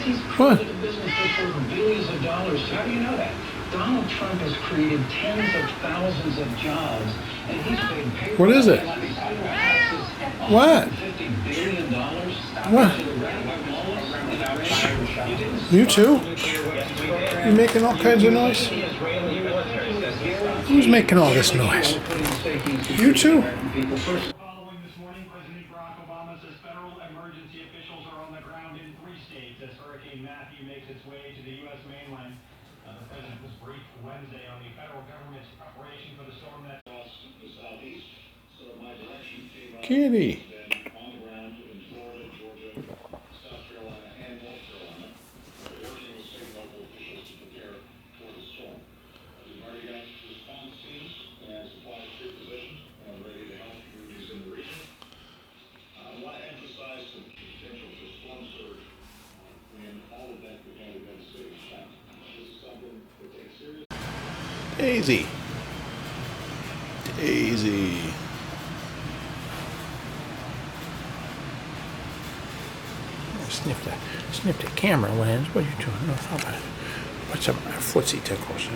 He's What? created a business that's worth billions of dollars. How do you know that? Donald Trump has created tens of thousands of jobs, and he's paid payroll. What is it? What? $50 billion. What? You too? You making all kinds of noise? Who's making all this noise? You too? Following this morning, President Barack Obama says federal emergency officials are on the ground in 3 states as Hurricane Matthew makes its way to the U.S. mainland. The president was briefed Wednesday on the federal government's preparation for the storm that the southeast. So my direction came out Kitty. on the ground in Florida, Georgia, South Carolina, and North Carolina. We're working with state and local officials to prepare for the storm. We've already got response teams and supply crew positions and ready to help communities in the region. I want to emphasize the potential for storm surge when all of that could have been saved. This is something that takes serious. Daisy. Daisy. Sniff the camera lens. What are you doing? No, how about it? What's some footsie tickles?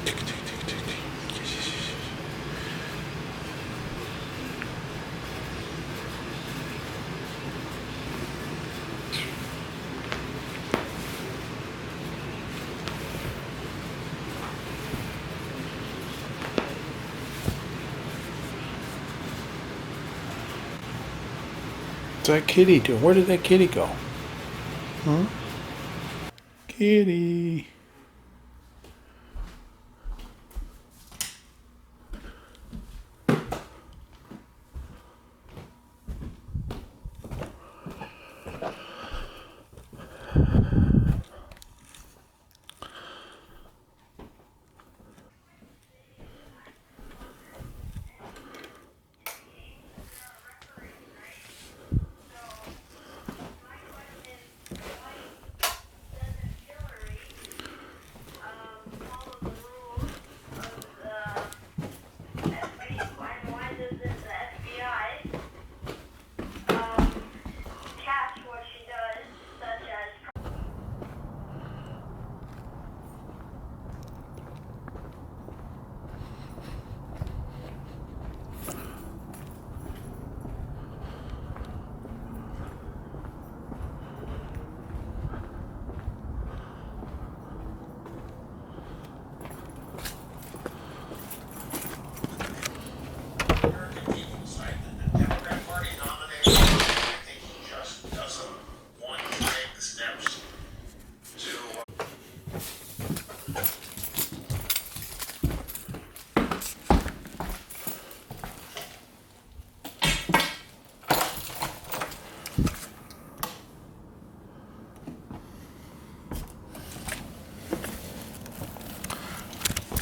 Tick, tick, tick, tick, tick. What's that kitty do? Where did that kitty go? Huh? Kitty.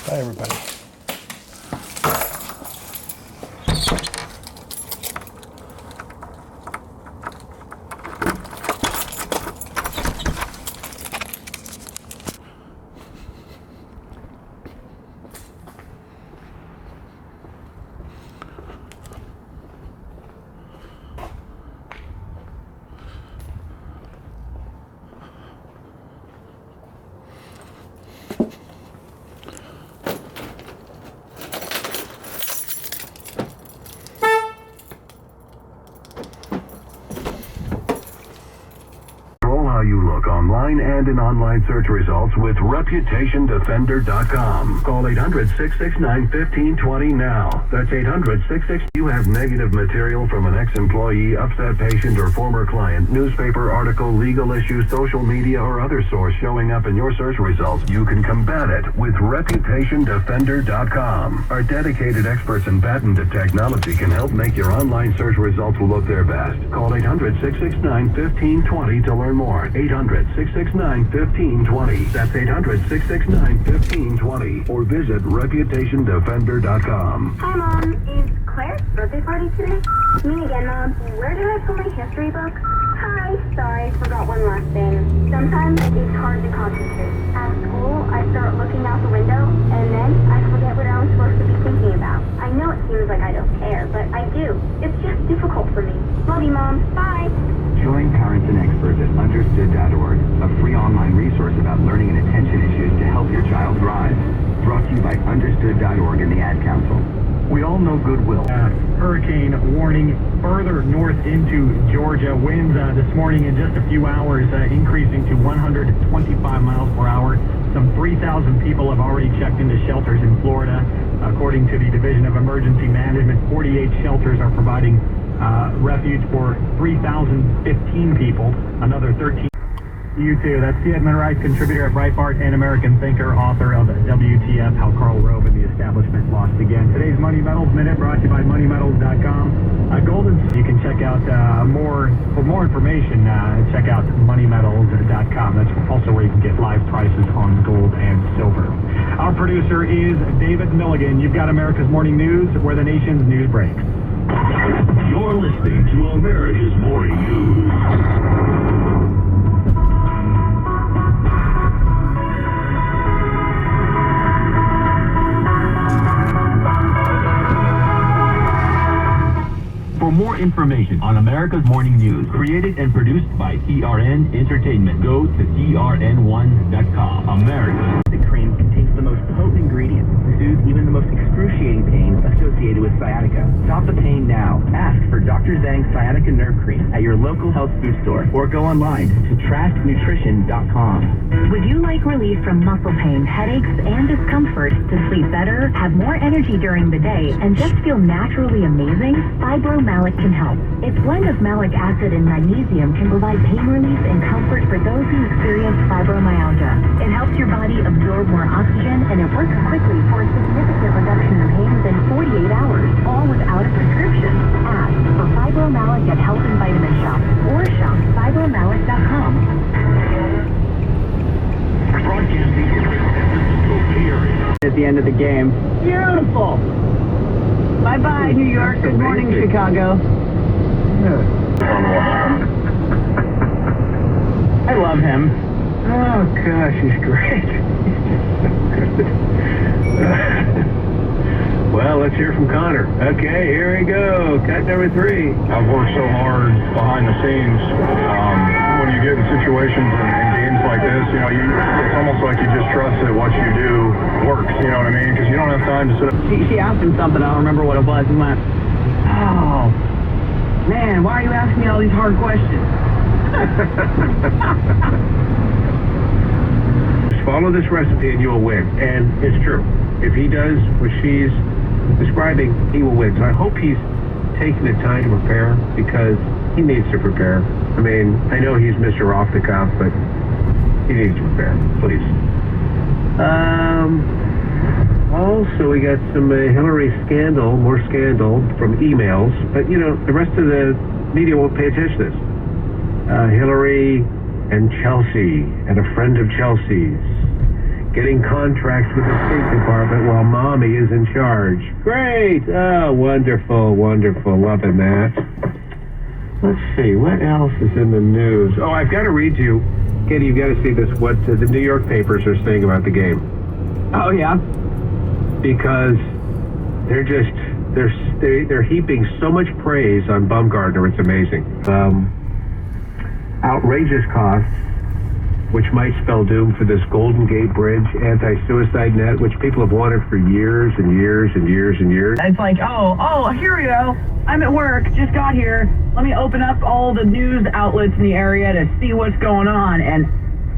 Bye, everybody. How you look online and in online search results with ReputationDefender.com. Call 800-669-1520 now. That's 800-66. You have negative material from an ex-employee, upset patient, or former client, newspaper article, legal issue, social media, or other source showing up in your search results. You can combat it with ReputationDefender.com. Our dedicated experts in patented technology can help make your online search results look their best. Call 800-669-1520 to learn more. 800-669-1520. That's 800-669-1520. Or visit ReputationDefender.com. Hi, Mom. Is Claire's birthday party today? Me again, Mom. Where did I put my history book? Hi. Hi, sorry, forgot one last thing. Sometimes it's hard to concentrate. At school, I start looking out the window, and then I forget what I'm supposed to be thinking about. I know it seems like I don't care, but I do. It's just difficult for me. Love you, Mom. Bye. Join parents and experts at understood.org, a free online resource about learning and attention issues to help your child thrive. Brought to you by understood.org and the Ad Council. We all know goodwill. Hurricane warning further north into Georgia. Winds this morning in just a few hours increasing to 125 miles per hour. Some 3,000 people have already checked into shelters in Florida. According to the Division of Emergency Management, 48 shelters are providing refuge for 3,015 people. Another 13. You too. That's the Edmund Rice, contributor at Breitbart and American thinker, author of WTF, How Karl Rove and the Establishment Lost Again. Today's Money Metals Minute brought to you by MoneyMetals.com. Golden, you can check out for more information, check out MoneyMetals.com. That's also where you can get live prices on gold and silver. Our producer is David Milligan. You've got America's Morning News, where the nation's news breaks. You're listening to America's Morning News. For more information on America's Morning News, created and produced by TRN Entertainment, go to TRN1.com. America. The cream contains the most potent ingredients to soothe even the most excruciating pain associated with sciatica. Stop the pain now. Ask for Dr. Zhang Sciatica Nerve Cream at your local health food store or go online to trastnutrition.com. Would you like relief from muscle pain, headaches, and discomfort to sleep better, have more energy during the day, and just feel naturally amazing? Fibromalic can help. Its blend of malic acid and magnesium can provide pain relief and comfort for those who experience fibromyalgia. It helps your body absorb more oxygen, and it works quickly for a significant reduction in pain within 48 hours, all without a prescription. Ask for Fibromalic at Health and Vitamin Shop or shop fibromalic.com. Broadcasting from the San Francisco Bay Area. At the end of the game. Beautiful! Bye-bye, New York. Good morning, Chicago. I love him. Oh, gosh, he's great. He's just so good. Well, let's hear from Connor. Okay, here we go. Cut number 3. I've worked so hard behind the scenes. When you get in situations and games like this, you know, it's almost like you just trust that what you do works, you know what I mean? Because you don't have time to sit up. She asked him something, I don't remember what it was, and went, oh, man, why are you asking me all these hard questions? Just follow this recipe and you will win. And it's true. If he does what she's describing, he will win. So I hope he's taking the time to prepare, because he needs to prepare. I mean, I know he's Mr. Off the Cuff, but he needs to prepare, please. Also, we got some Hillary scandal, more scandal from emails, but you know, the rest of the media won't pay attention to this. Hillary and Chelsea, and a friend of Chelsea's, getting contracts with the State Department while Mommy is in charge. Great! Oh, wonderful, wonderful, loving that. Let's see, what else is in the news? Oh, I've got to read to you, Katie, you've got to see this, what the New York papers are saying about the game. Oh, yeah? Because they're heaping so much praise on Bumgardner, it's amazing. Outrageous costs, which might spell doom for this Golden Gate Bridge anti-suicide net, which people have wanted for years and years and years and years. It's like, oh, here we go. I'm at work, just got here. Let me open up all the news outlets in the area to see what's going on. And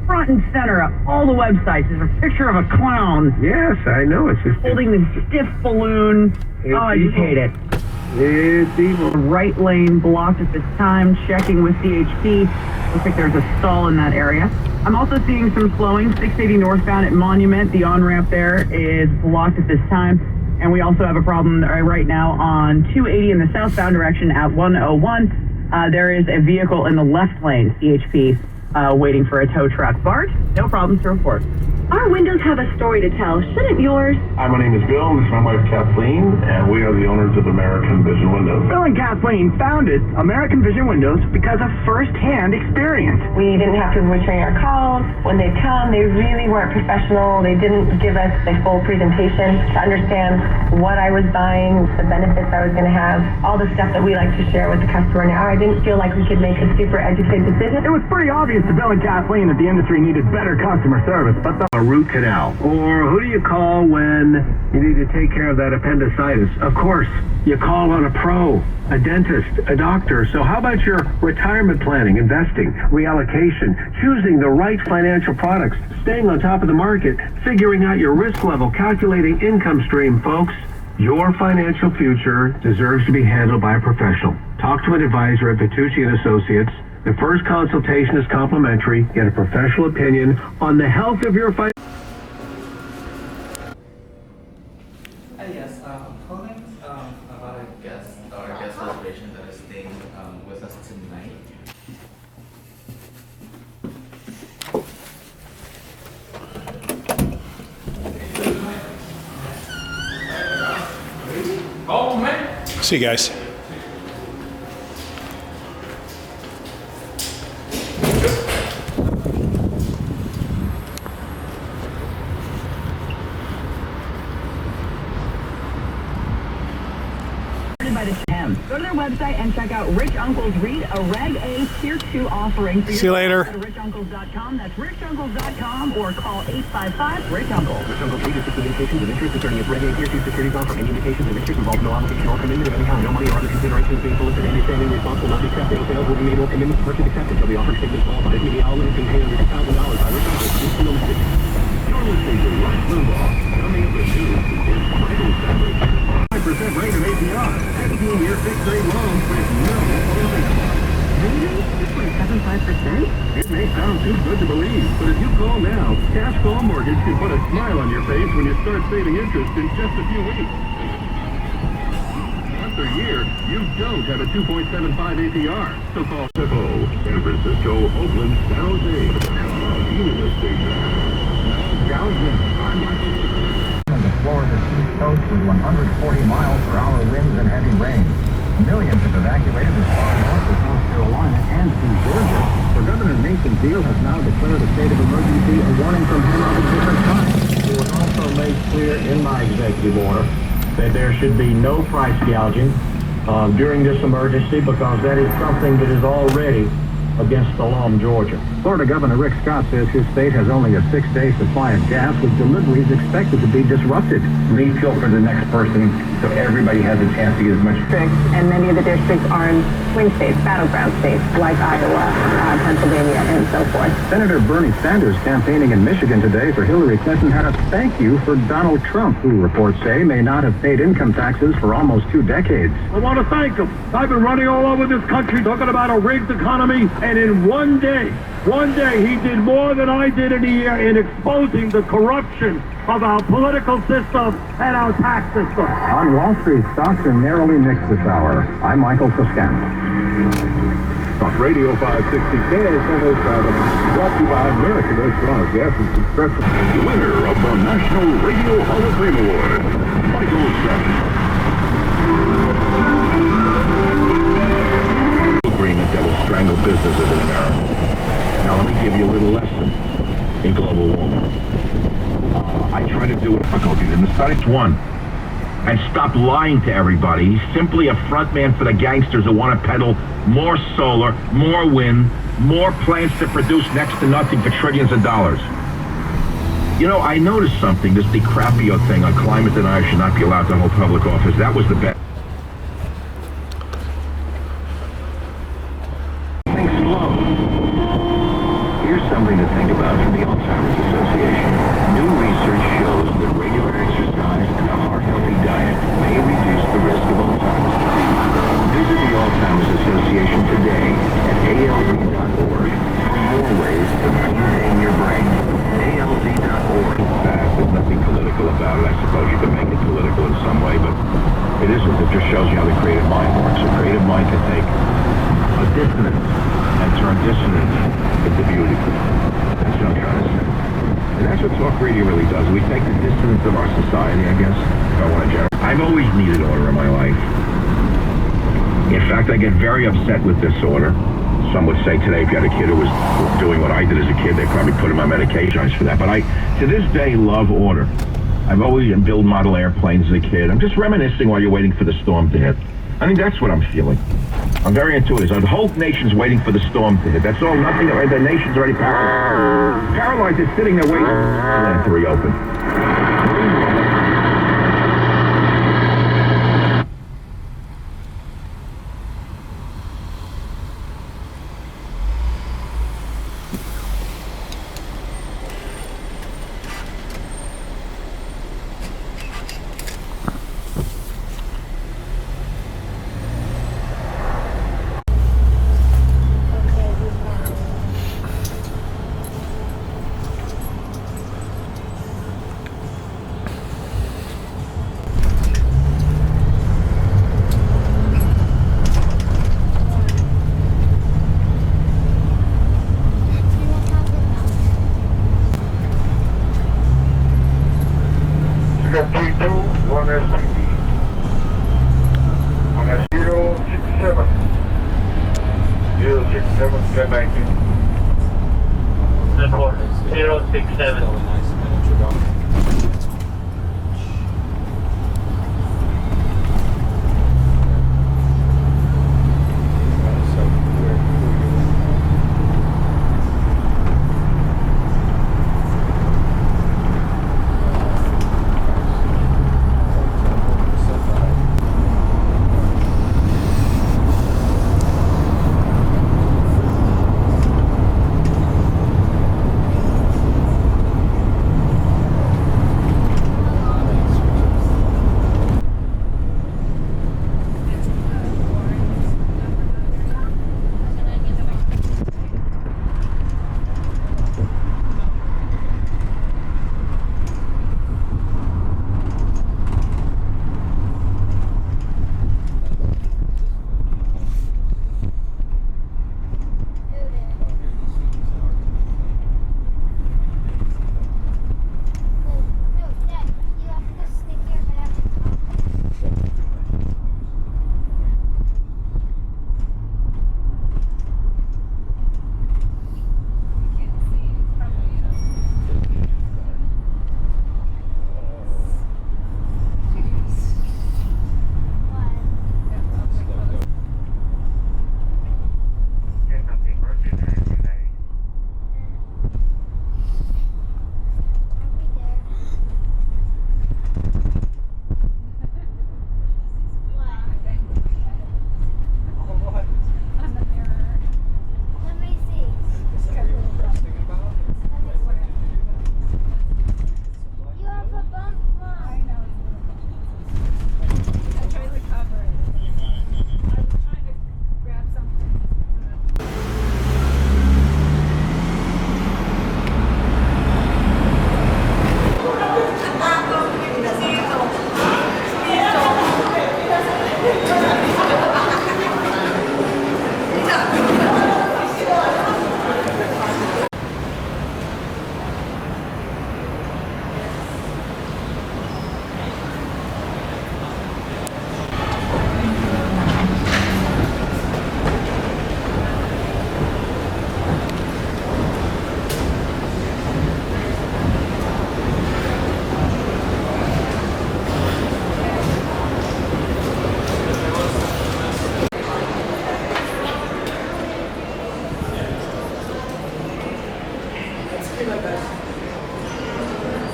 front and center of all the websites is a picture of a clown. Yes, I know. It's just holding this stiff balloon. I just hate it. It's evil. Right lane blocked at this time, checking with CHP. Looks like there's a stall in that area. I'm also seeing some slowing, 680 northbound at Monument. The on-ramp there is blocked at this time. And we also have a problem right now on 280 in the southbound direction at 101. There is a vehicle in the left lane, CHP, waiting for a tow truck. Bart, no problems to report. Our windows have a story to tell, shouldn't yours? Hi, my name is Bill, and this is my wife Kathleen, and we are the owners of American Vision Windows. Bill and Kathleen founded American Vision Windows because of first-hand experience. We didn't have people returning our calls. When they come, they really weren't professional. They didn't give us a full presentation to understand what I was buying, the benefits I was going to have, all the stuff that we like to share with the customer now. I didn't feel like we could make a super educated decision. It was pretty obvious to Bill and Kathleen that the industry needed better customer service, but a root canal. Or who do you call when you need to take care of that appendicitis? Of course, you call on a pro, a dentist, a doctor. So how about your retirement planning, investing, reallocation, choosing the right financial products, staying on top of the market, figuring out your risk level, calculating income stream, folks? Your financial future deserves to be handled by a professional. Talk to an advisor at Vitucci & Associates. The first consultation is complimentary. Get a professional opinion on the health of your finances. Yes, I'm calling about a guest reservation that is staying with us tonight. Oh, man. See you guys. By the Sham. Go to their website and check out Rich Uncle's Read, a Reg A Tier 2 offering. For See you later. Go to richuncles.com. That's richuncles.com or call 855-RICH-UNCLE. Rich Uncle's Read is just indications of interest concerning its Reg A Tier 2 securities offer. Any indications of interest involve no obligation or commitment of any kind. No money or other considerations being solicited. Any standing response will not be accepted. No sales will be made. No commitment to purchase accepted. Shall be offered statements qualified. Maybe all limits contained under $10,000 by Rich Uncle's. You're listening to Rush Limbaugh. Coming up with news is Michael Savage. 5% rate of APR. 15-year fixed-rate loans with no interest. Really? 6.75%? It may sound too good to believe, but if you call now, Cash Call Mortgage can put a smile on your face when you start saving interest in just a few weeks. Month or year, you don't have a 2.75 APR. So call San Francisco, Oakland, San Jose. Real estate. The Florida East Coast with 140 miles per hour winds and heavy rain. Millions have evacuated as far north as North Carolina and to Georgia. For Governor Nathan Deal has now declared a state of emergency, a warning from him of a different kind. It was also made clear in my executive order that there should be no price gouging during this emergency because that is something that is already against the law in Georgia. Florida Governor Rick Scott says his state has only a 6-day supply of gas, with deliveries expected to be disrupted. Leave fuel for the next person so everybody has a chance to get as much. And many of the districts are in swing states, battleground states, like Iowa, Pennsylvania, and so forth. Senator Bernie Sanders, campaigning in Michigan today for Hillary Clinton, had a thank you for Donald Trump, who reports say may not have paid income taxes for almost 2 decades. I want to thank him. I've been running all over this country talking about a rigged economy, and in one day, he did more than I did in a year in exposing the corruption of our political system and our tax system. On Wall Street, stocks are narrowly mixed this hour. I'm Michael Toscano. Talk Radio 560 KSNO 7, brought to you by American Electronic Gas and Compressor. Winner of the National Radio Hall of Fame Award, Michael Savage. Agreement that will strangle businesses in America. Now let me give you a little lesson in global warming. I try to do what difficulties in the studies. One, and stop lying to everybody. He's simply a front man for the gangsters who want to peddle more solar, more wind, more plants that produce next to nothing for trillions of dollars. You know, I noticed something, this DiCaprio thing on climate deniers should not be allowed to hold public office. That was the best. Think slow. Here's something to think about from the Alzheimer's Association. New research shows that regular exercise and a heart-healthy diet may reduce the risk of Alzheimer's disease. Visit the Alzheimer's Association today at alz.org for more ways to maintain your brain. alz.org. There's nothing political about it. I suppose you can make it political in some way, but it isn't. It just shows you how the creative mind works. A creative mind can take a dissonance and turn dissonance into beauty. That's what I'm trying to say. And that's what talk radio really does. We take the distance of our society, I guess, if I want to generalize. I've always needed order in my life. In fact, I get very upset with disorder. Some would say today, if you had a kid who was doing what I did as a kid, they'd probably put him on medications for that. But I, to this day, love order. I've always built model airplanes as a kid. I'm just reminiscing while you're waiting for the storm to hit. I think that's what I'm feeling. I'm very intuitive. So the whole nation's waiting for the storm to hit. That's all. Nothing. The nation's already paralyzed. Paralyzed is sitting there waiting for the land to reopen.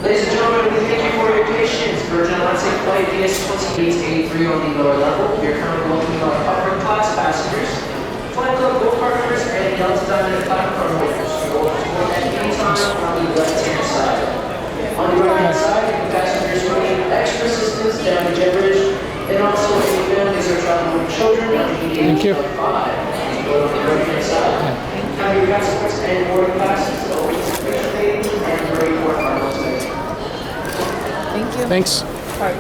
Ladies and gentlemen, we thank you for your patience. Virgin Atlantic Flight DS-2883 on the lower level. We are currently welcoming our upper class passengers, Flight Club Gold partners, and Delta Dynamic platform holders. You will report at any time on the left-hand side. On the right-hand side, you can passengers who need extra assistance down the jet bridge, and also any families are traveling with children under the age of 5. You go to the right-hand side. Have your passports and boarding passes, always officially, and very important on those days. Thank you. Thanks. All right.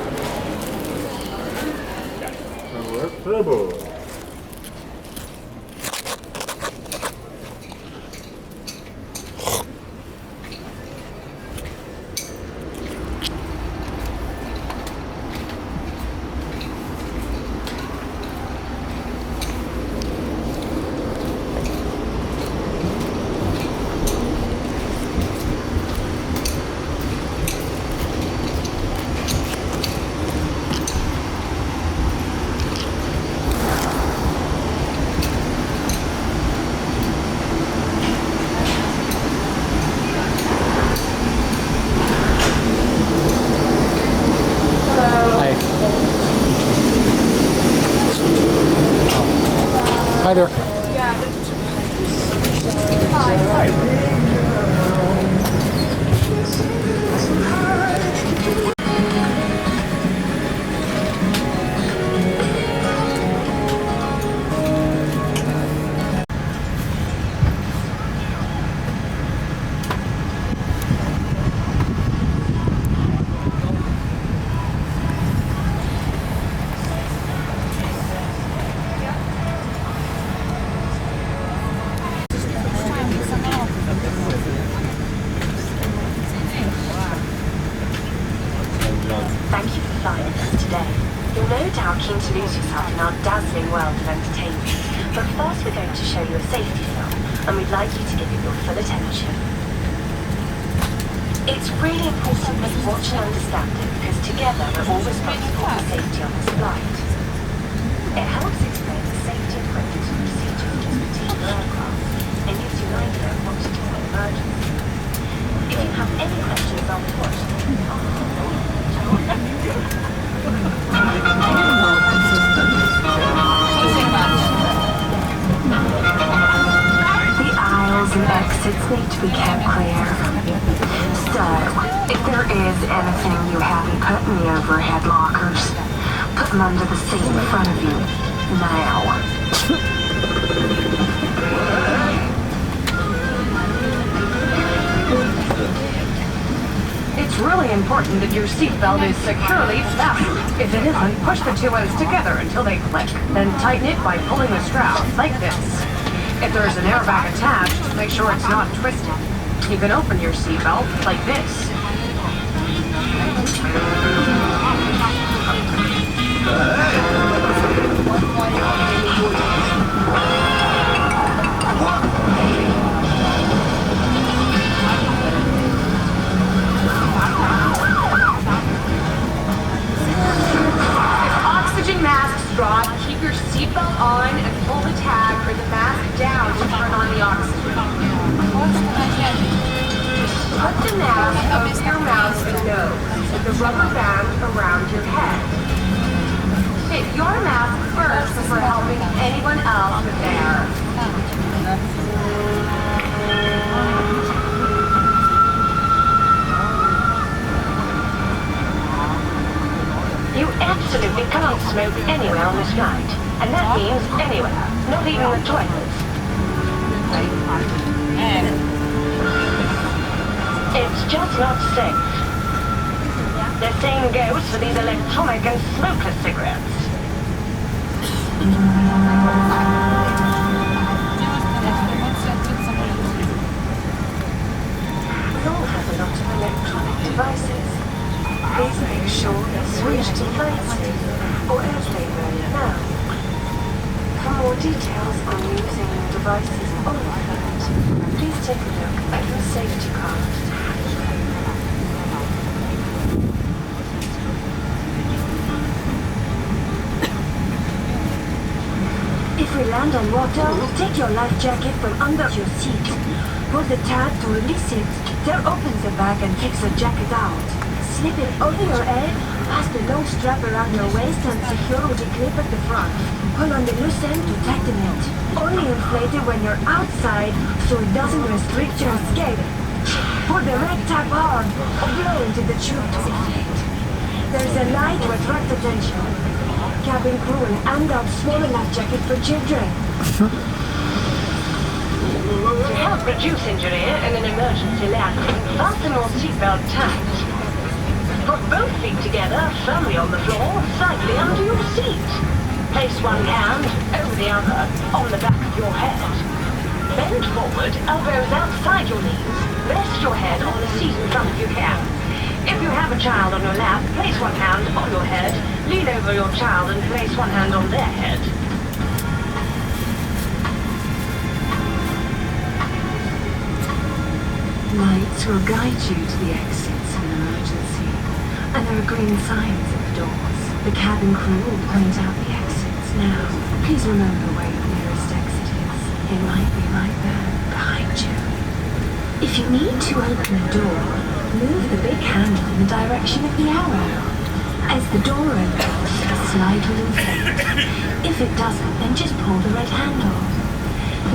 Hi there. Thank you for flying with us today. You're no doubt keen to lose yourself in our dazzling world of entertainment. But first we're going to show you a safety film, and we'd like you to give it your full attention. It's really important that you watch and understand it, because together we're all responsible for safety on this flight. It helps explain the safety equipment and procedures of this particular aircraft, and gives you an idea of what to do in an emergency. If you have any questions on the watch, the aisles and exits need to be kept clear. So, if there is anything you haven't put in the overhead lockers, put them under the seat in front of you. Now. It's really important that your seatbelt is securely fastened. If it isn't, push the two ends together until they click. Then tighten it by pulling the strap, like this. If there's an airbag attached, make sure it's not twisted. You can open your seatbelt like this. Masks drop, keep your seatbelt on and pull the tag or the mask down to turn on the oxygen. Put the mask over your mouth and nose with the rubber band around your head. Fit your mask first before helping anyone else with theirs. You absolutely can't smoke anywhere on this flight. And that means anywhere, not even the toilets. It's just not safe. The same goes for these electronic and smokeless cigarettes. We all have a lot of electronic devices. Please make sure you switch to flight safe or airplane mode now. For more details on using your devices on the flight, please take a look at your safety card. If we land on water, take your life jacket from under your seat. Pull the tab to release it, then open the bag and take the jacket out. Slip it over your head, pass the long strap around your waist and secure with a clip at the front. Pull on the loose end to tighten it. Only inflate it when you're outside so it doesn't restrict your escape. Pull the red tab hard or blow into the tube to inflate. There's a light to attract attention. Cabin crew will hand out smaller life jacket for children. To help reduce injury in an emergency landing, fasten your seatbelt tight. Put both feet together, firmly on the floor, slightly under your seat. Place one hand over the other on the back of your head. Bend forward, elbows outside your knees. Rest your head on the seat in front of you here. If you have a child on your lap, place one hand on your head, lean over your child and place one hand on their head. Lights will guide you to the exits in an emergency, and there are green signs at the doors. The cabin crew will point out the exits now. Please remember where your nearest exit is. It might be right there, behind you. If you need to open the door, move the big handle in the direction of the arrow. As the door opens, the slide will inflate. If it doesn't, then just pull the red handle.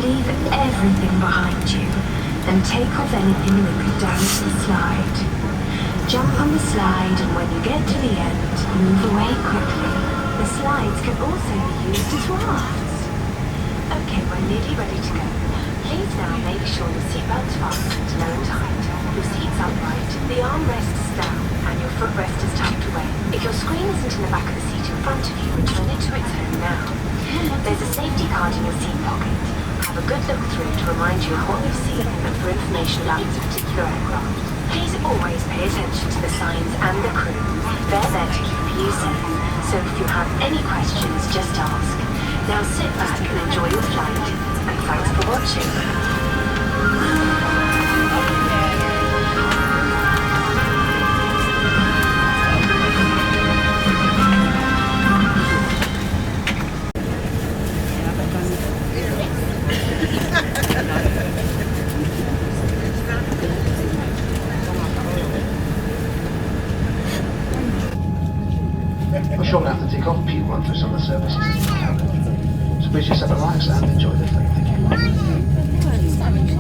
Leave everything behind you, and take off anything that could damage the slide. Jump on the slide, and when you get to the end, move away quickly. The slides can also be used as rafts. Okay, we're nearly ready to go. Please now make sure your seatbelt's fastened low and tight, your seat's upright, the armrest is down, and your footrest is tucked away. If your screen isn't in the back of the seat in front of you, return it to its home now. There's a safety card in your seat pocket. Have a good look through to remind you of what you've seen and for information about this particular aircraft. Please always pay attention to the signs and the crew. They're there to keep you safe, so if you have any questions, just ask. Now sit back and enjoy your flight, and thanks for watching. I'm sure we'll have to take off Pete run through some of the services in the cabin. So please just sit relax and enjoy the flight. Thank you.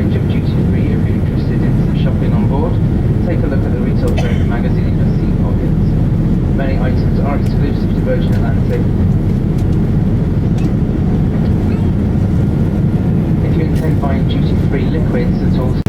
range of duty-free if you're interested in some shopping on board. Take a look at the Retail Trade magazine in your seat pockets. Many items are exclusive to Virgin Atlantic. If you intend buying duty-free liquids at all,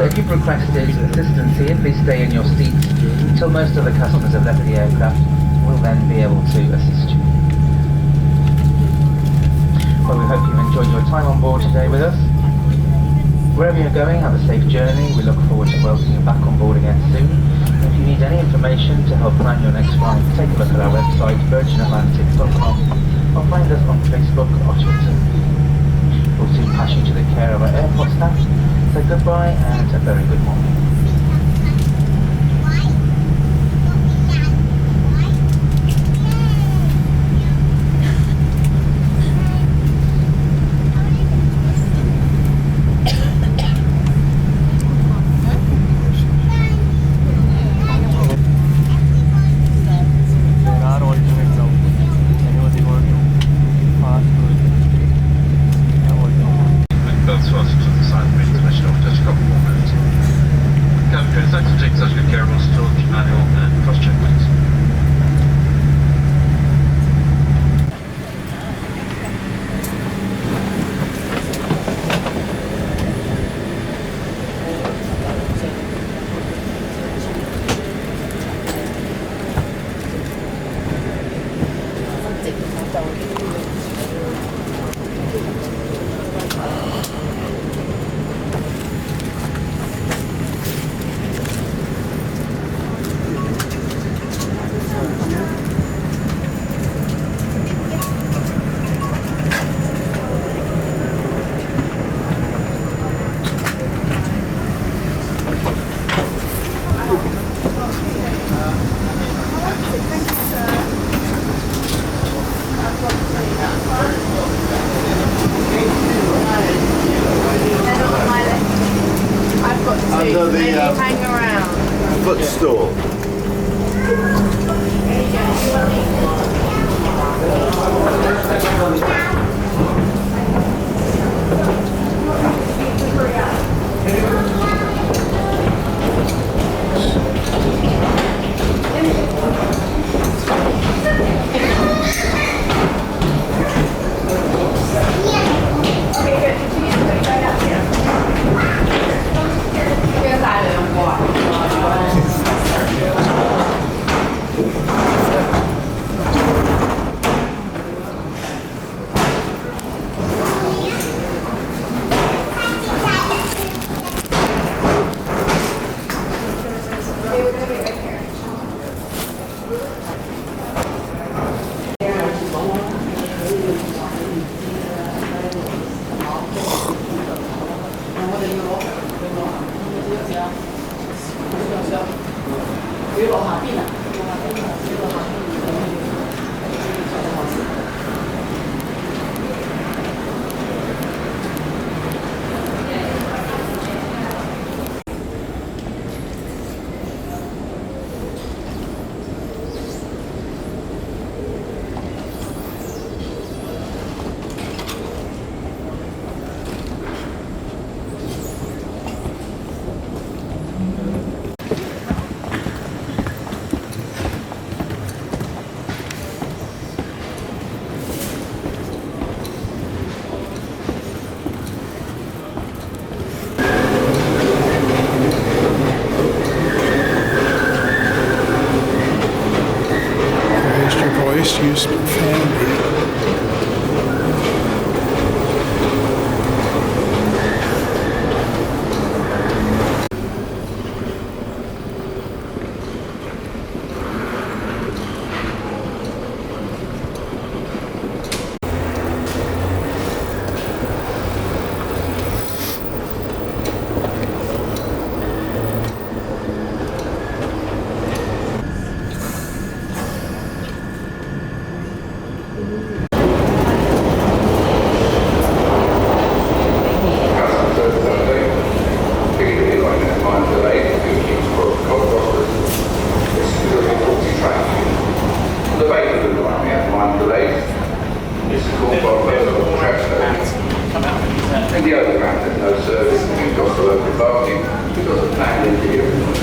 If you've requested assistance here, please stay in your seats until most of the customers have left the aircraft. We'll then be able to assist you. Well, we hope you've enjoyed your time on board today with us. Wherever you're going, have a safe journey. We look forward to welcoming you back on board again soon. And if you need any information to help plan your next flight, take a look at our website, virginatlantic.com, or find us on Facebook or Twitter. pass you to the care of our airport staff. So goodbye and a very good morning. Under the footstool. Use family. In the overground, there's no service, and we've got the local parking because of planned interference.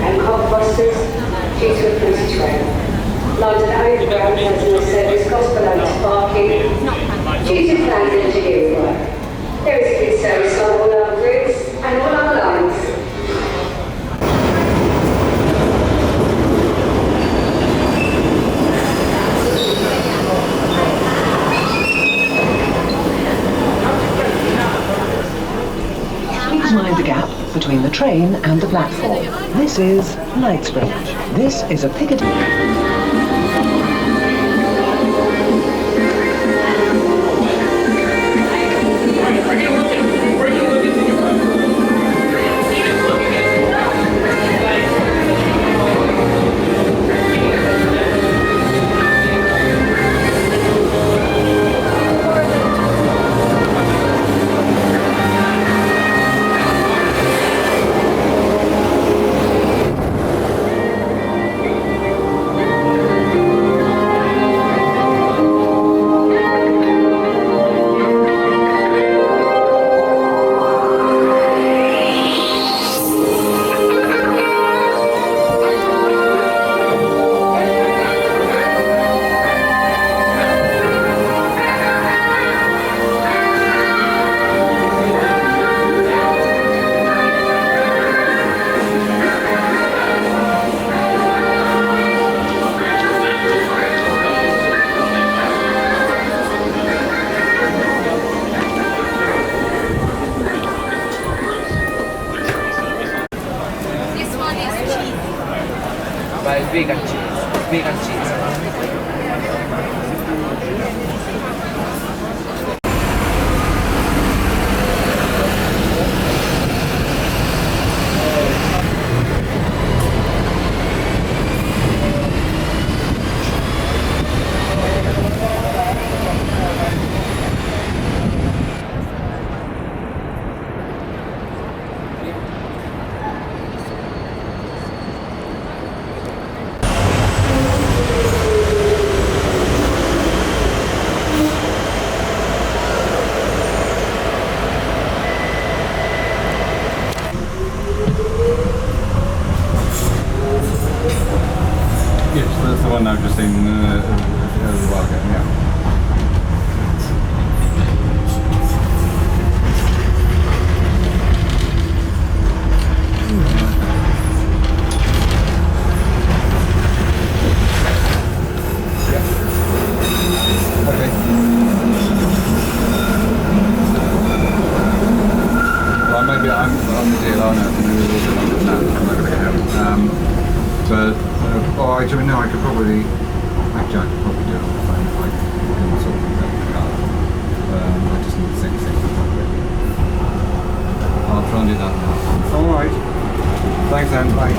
And Cockbusters due to a police trail. London Overground has no service cost below parking. Due to planned engineering work, there is good service on all our routes and all our lines. Please mind the gap between the train and the platform. This is Knightsbridge. This is a Piccadilly. Vegan cheese. Vegan cheese. Yes, that's the one I've just seen a while ago, yeah. Okay. Well, maybe I'm on the DLR now, so maybe a little bit longer than that. I'm not going to get out. Or actually, no, I could probably, actually I could probably do it on the phone if I can sort of out the car. I just need to sync things up. I'll try and do that now. Alright. Thanks then, bye.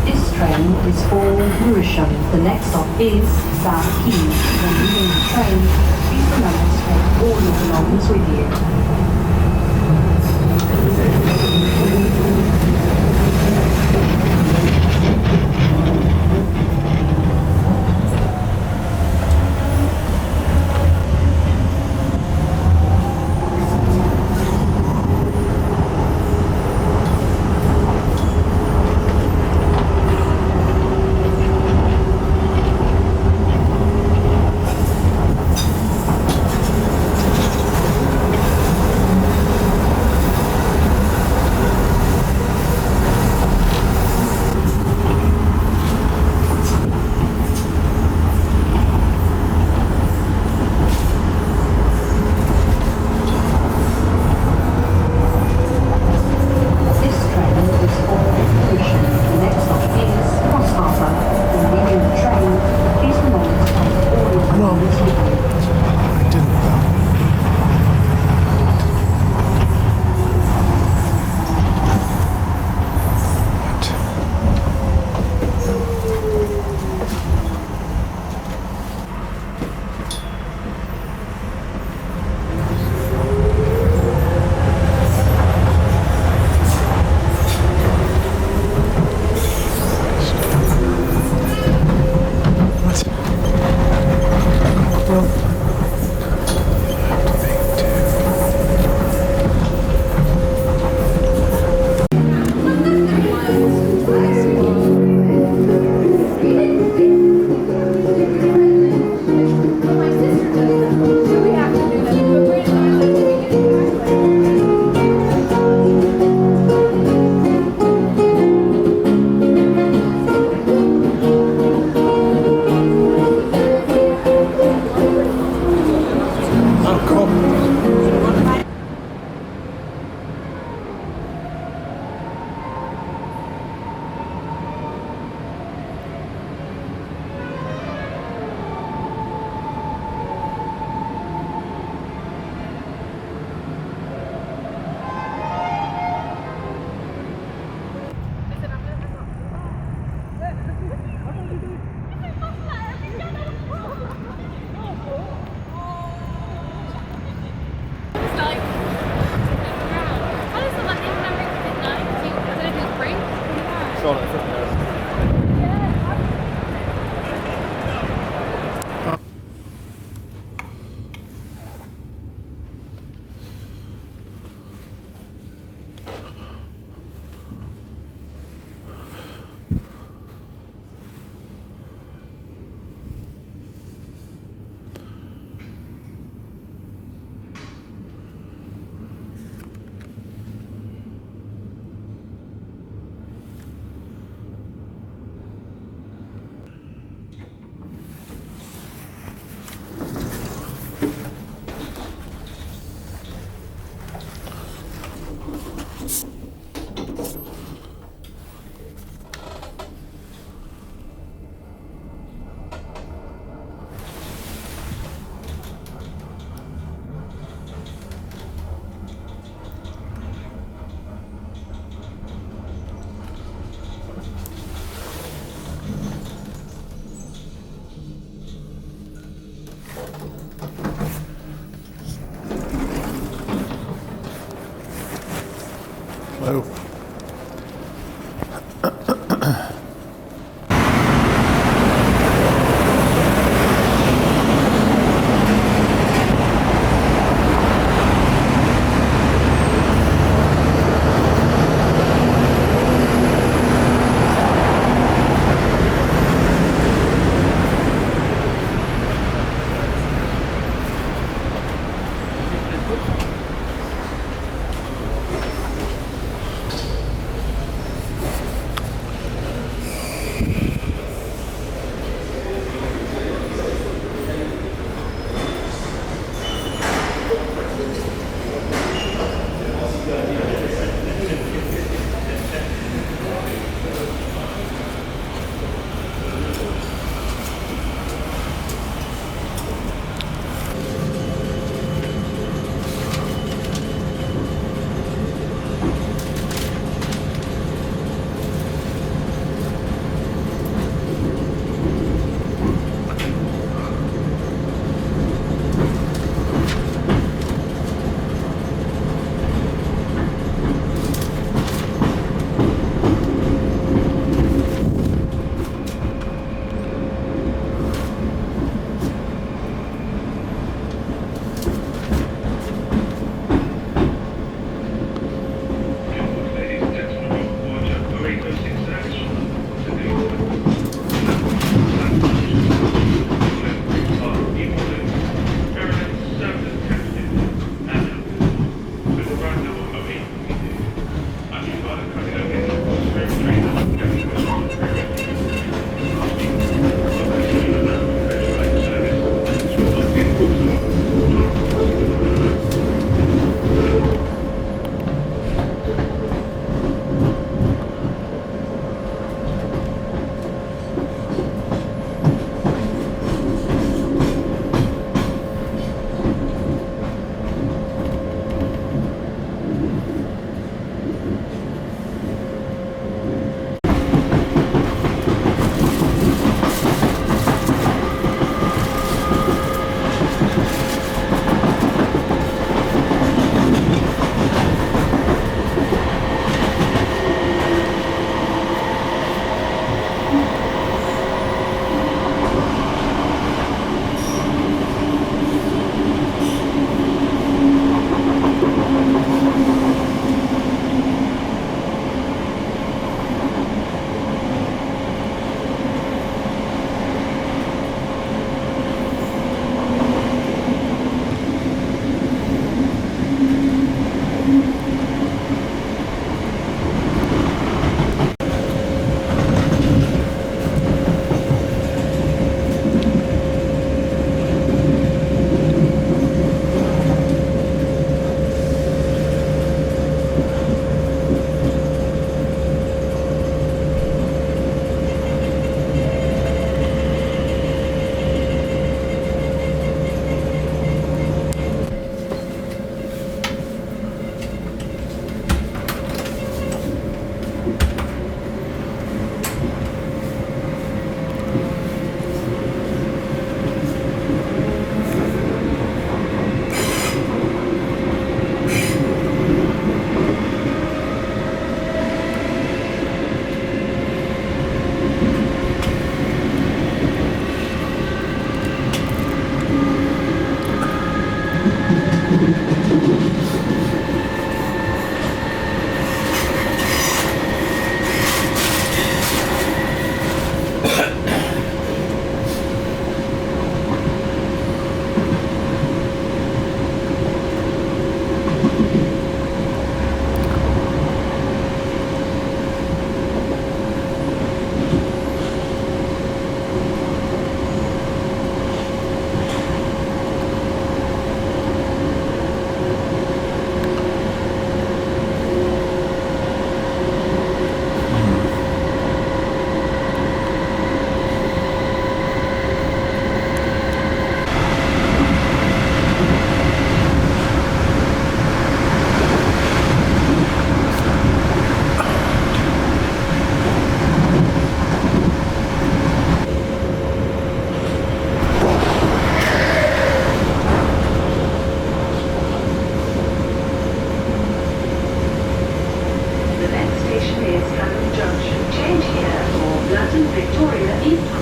This train is for Lewisham. The next stop is South Quay. When leaving the train, please remember to take all your belongings with you. Charlotte from there. Hello. Pearce Hammond Junction. Change here for Latin Victoria East.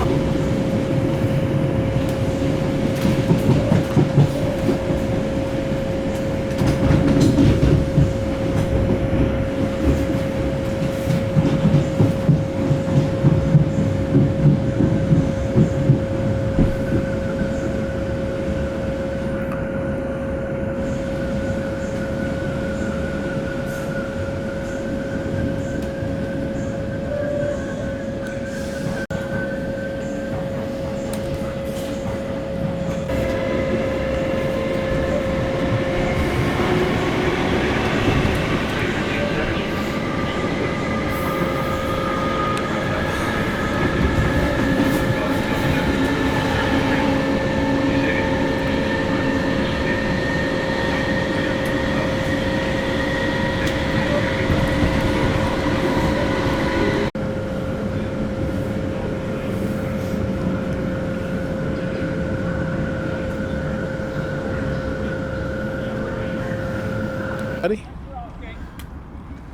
Buddy?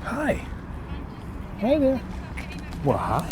Hi. Hey there. Well, hi.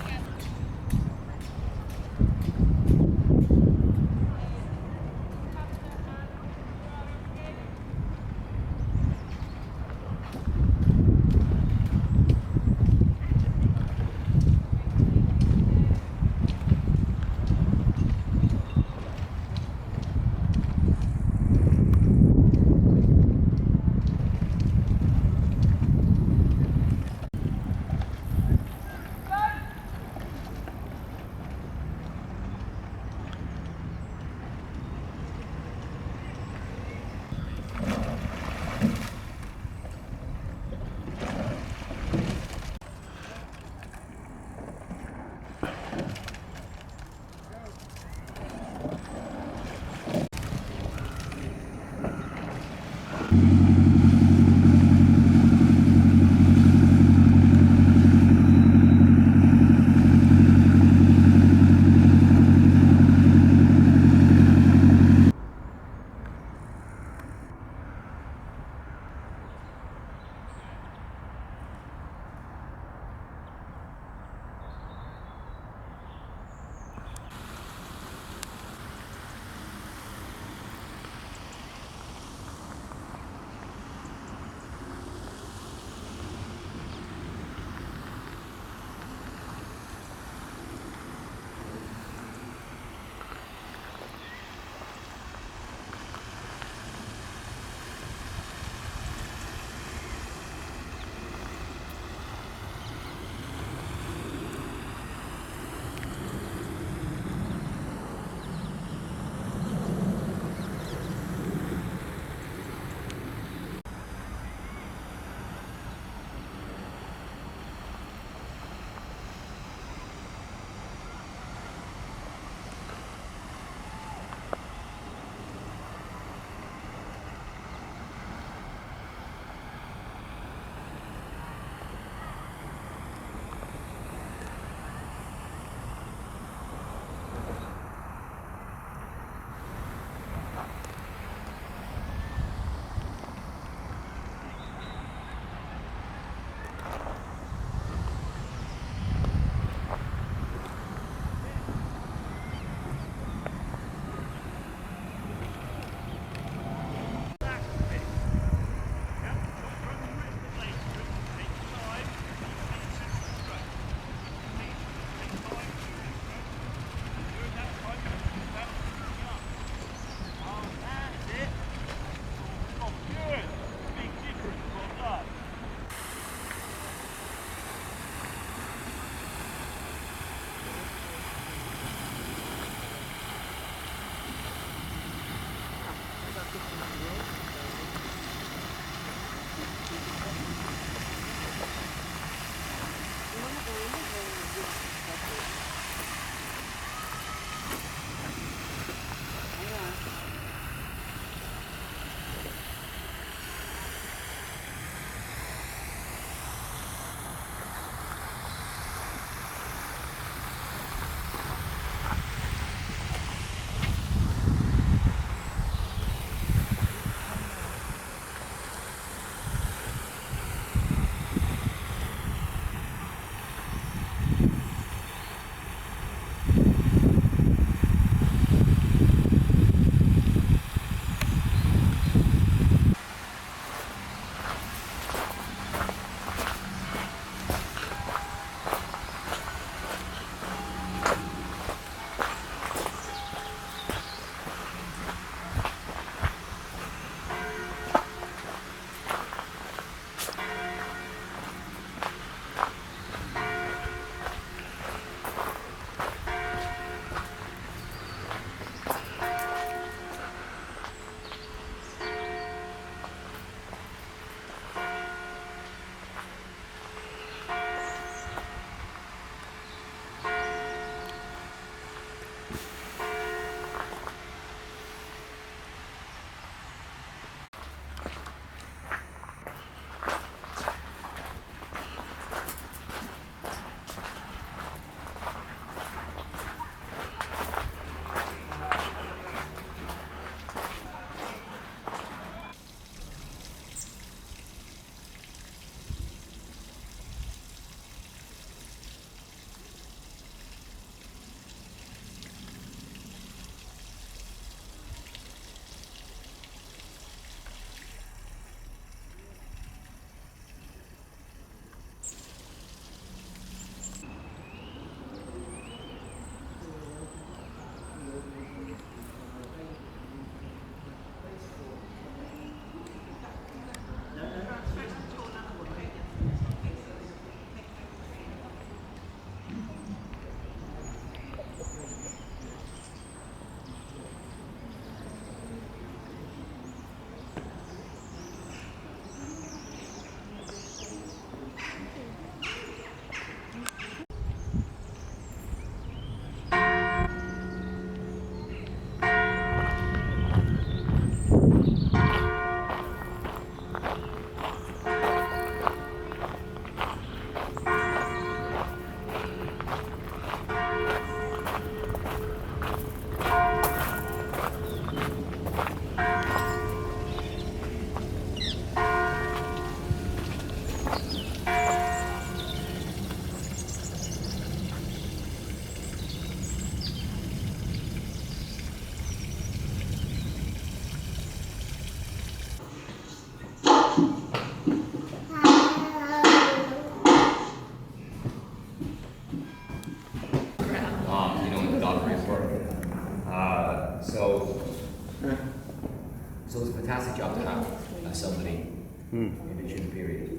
fantastic job to have as somebody in the June period,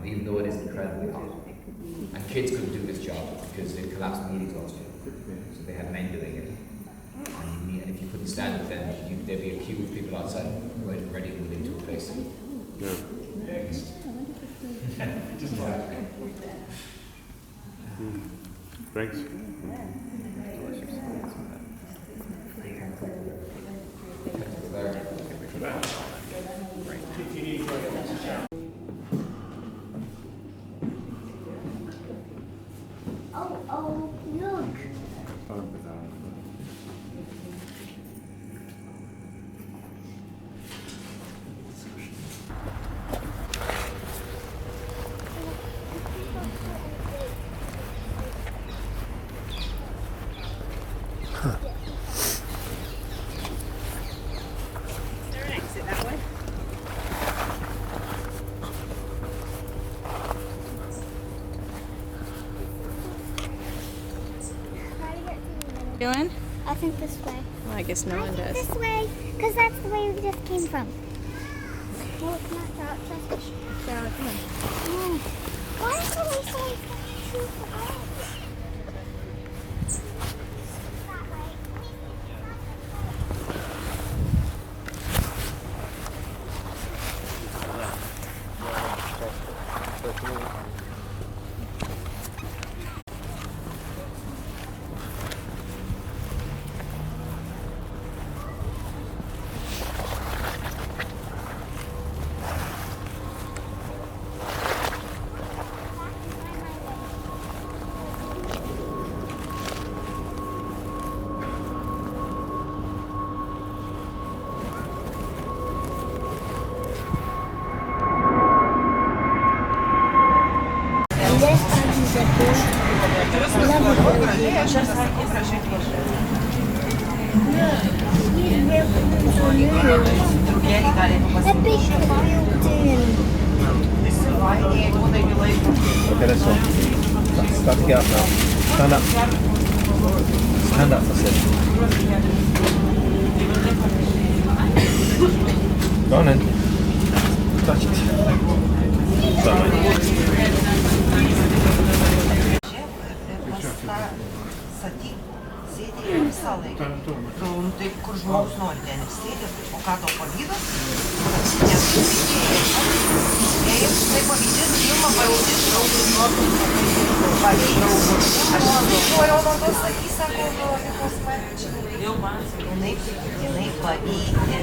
even though it is incredibly hot. And kids couldn't do this job because they'd collapse with heat exhaustion. So they had men doing it. And if you couldn't stand it, then there'd be a queue of people outside ready to move into a place. Just Thanks. Oh, look. Doing? I think this way. Well, I guess no one does. This way, because that's the way we just came from. Well, it's not that. Just why is the way so too far? Okay, let's go. Start to get up now. Stand up. Stand up, I said. Go on then. Touch it. Sėdi ir visą laiką. Nu, tai kur žmogus nori, ten ir sėdi, o ką tau pavydas? Jei tai pavydės, filmą parodys draugus nuotraukus. Aš galvojau, nuo tos sakys, sako, galvojos man. Jinai pavydė.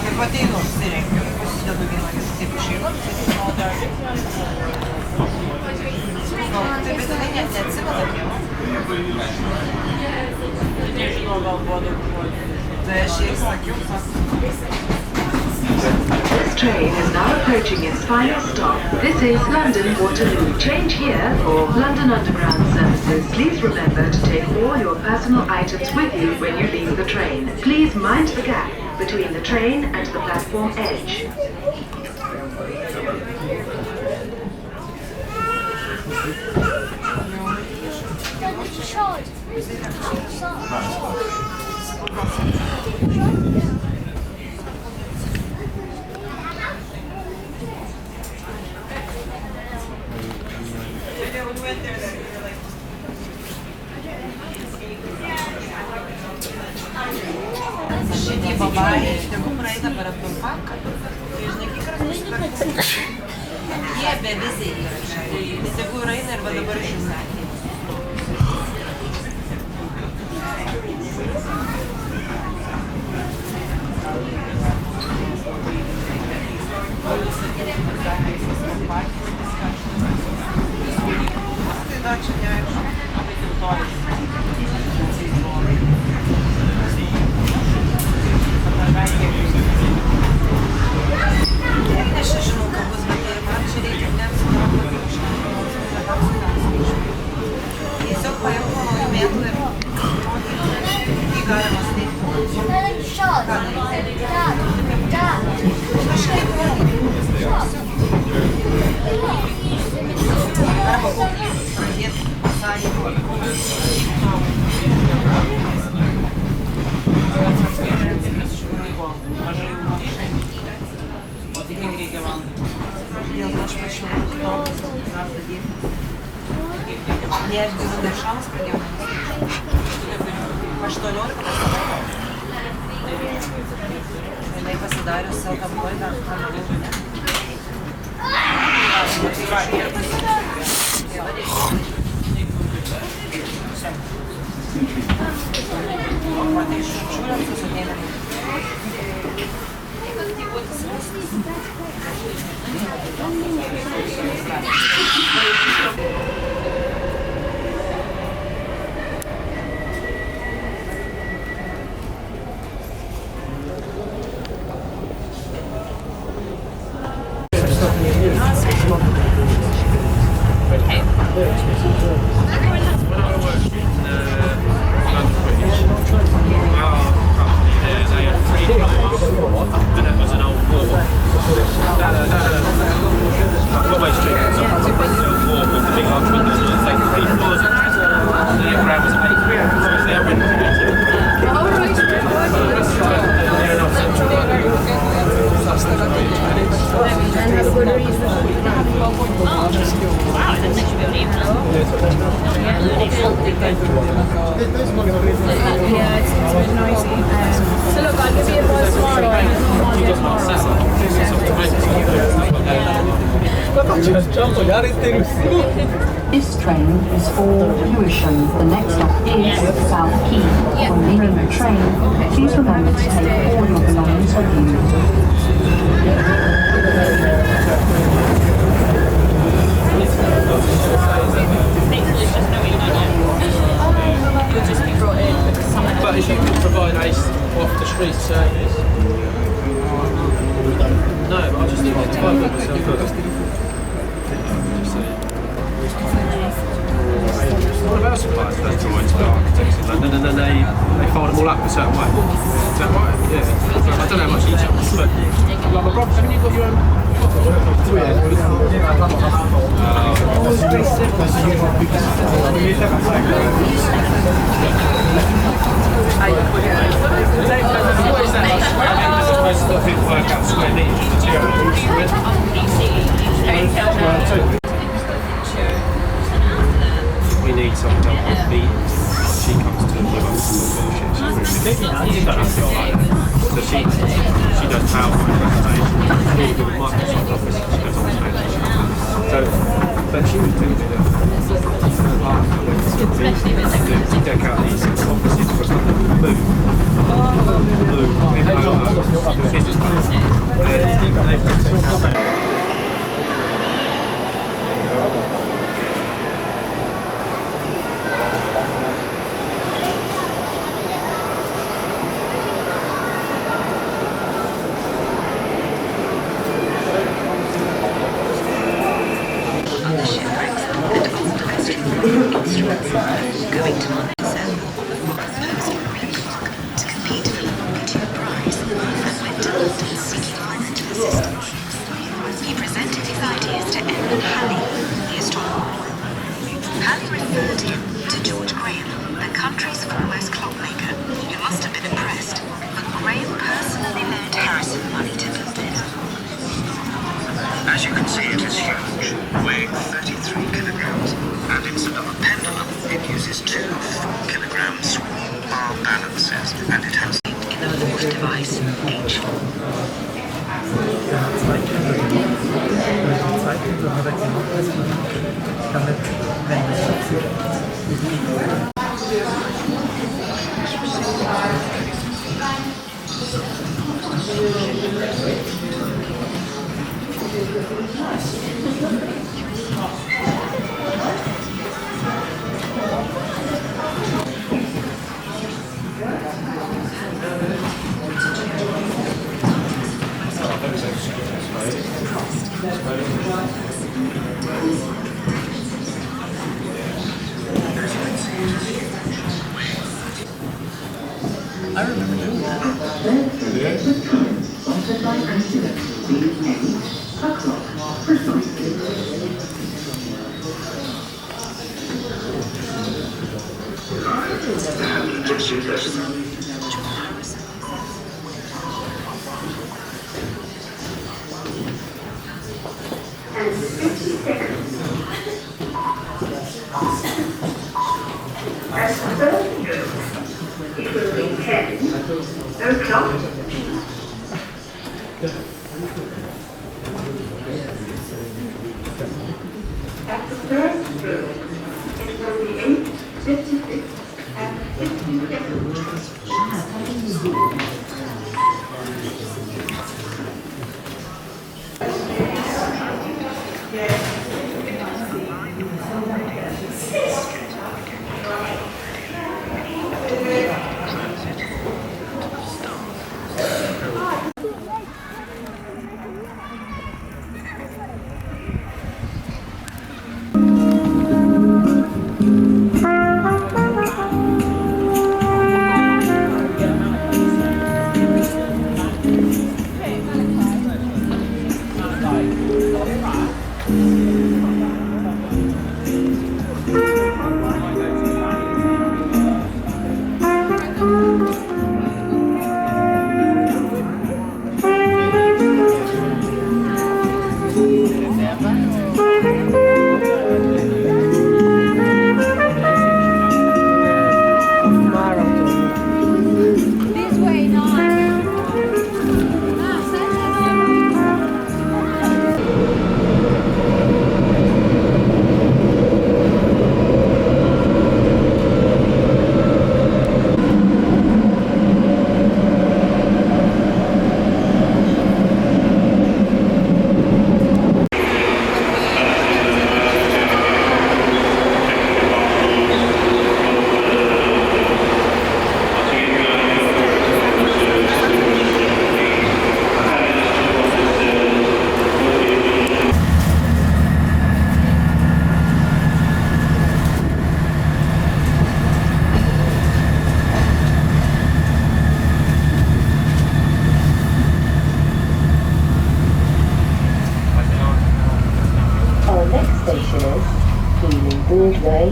Ir ateinu, apsirengiu, pasidedu vieną taip išeinu, tai bet jinai net neatsimena vieno. Nežinau, gal buvo daug žodžių. Tai aš jai sakiau, This train is now approaching its final stop. This is London Waterloo. Change here for London Underground services. Please remember to take all your personal items with you when you leave the train. Please mind the gap between the train and the platform edge. šitie babai, tegu praeina per aptulpaką. Tai žinai, kiek yra nusipirkti. Jie beviziai yra čia. Tai tegu ir eina ir va dabar išsakė. Tai dar čia neaišku. Aš žinau, kad bus, bet man čia reikia neapsidarbuoti tiesiog paimti naujų metų ir jį galima steigti. Kažkaip arba pradėti sąlygų. Dėl aš pačiau ne aš dirbu dešams pradėjau 18 jinai pasidarius self-employed matai šūčiūrėm susidėlėm This train is for Lewisham. The next stop is South Quay. When leaving the train, please remember to take all your belongings with you. But if you could provide a off-the-street service. No, but I just need to find it myself first. What about suppliers first to architects in London and then they fold them all up a certain way? Is that right? Yeah. I don't know how much each of them, but like my brother, haven't you got your own? We need someone to help us beat. She comes to give us some bullshit. So she does PowerPoint presentations. All the Microsoft Office. She does all the presentations. So, but she was doing it. To deck out these offices for something blue. Business plans. Going to Monaco, proposing a remark to compete for the longer prize, and went to London seeking financial assistance. He presented his ideas to Edmund Halley, the astronomer. Halley referred him to George Graham, the country's foremost clockmaker, who must have been impressed, but Graham personally lent Harrison money to build it. As you can see, it is huge, weighing 33 kilograms, and instead of a pendulum, it uses two I remember doing that. And 50 seconds. As for those it will be 10 o'clock. At the first room, it will be 8:56 and 50 seconds. Broadway.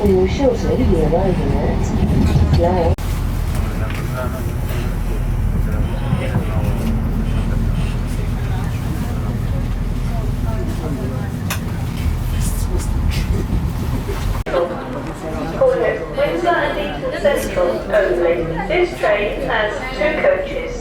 Ủ秀水里的外人，来。Windsor and Eton Central only. This train has 2 coaches.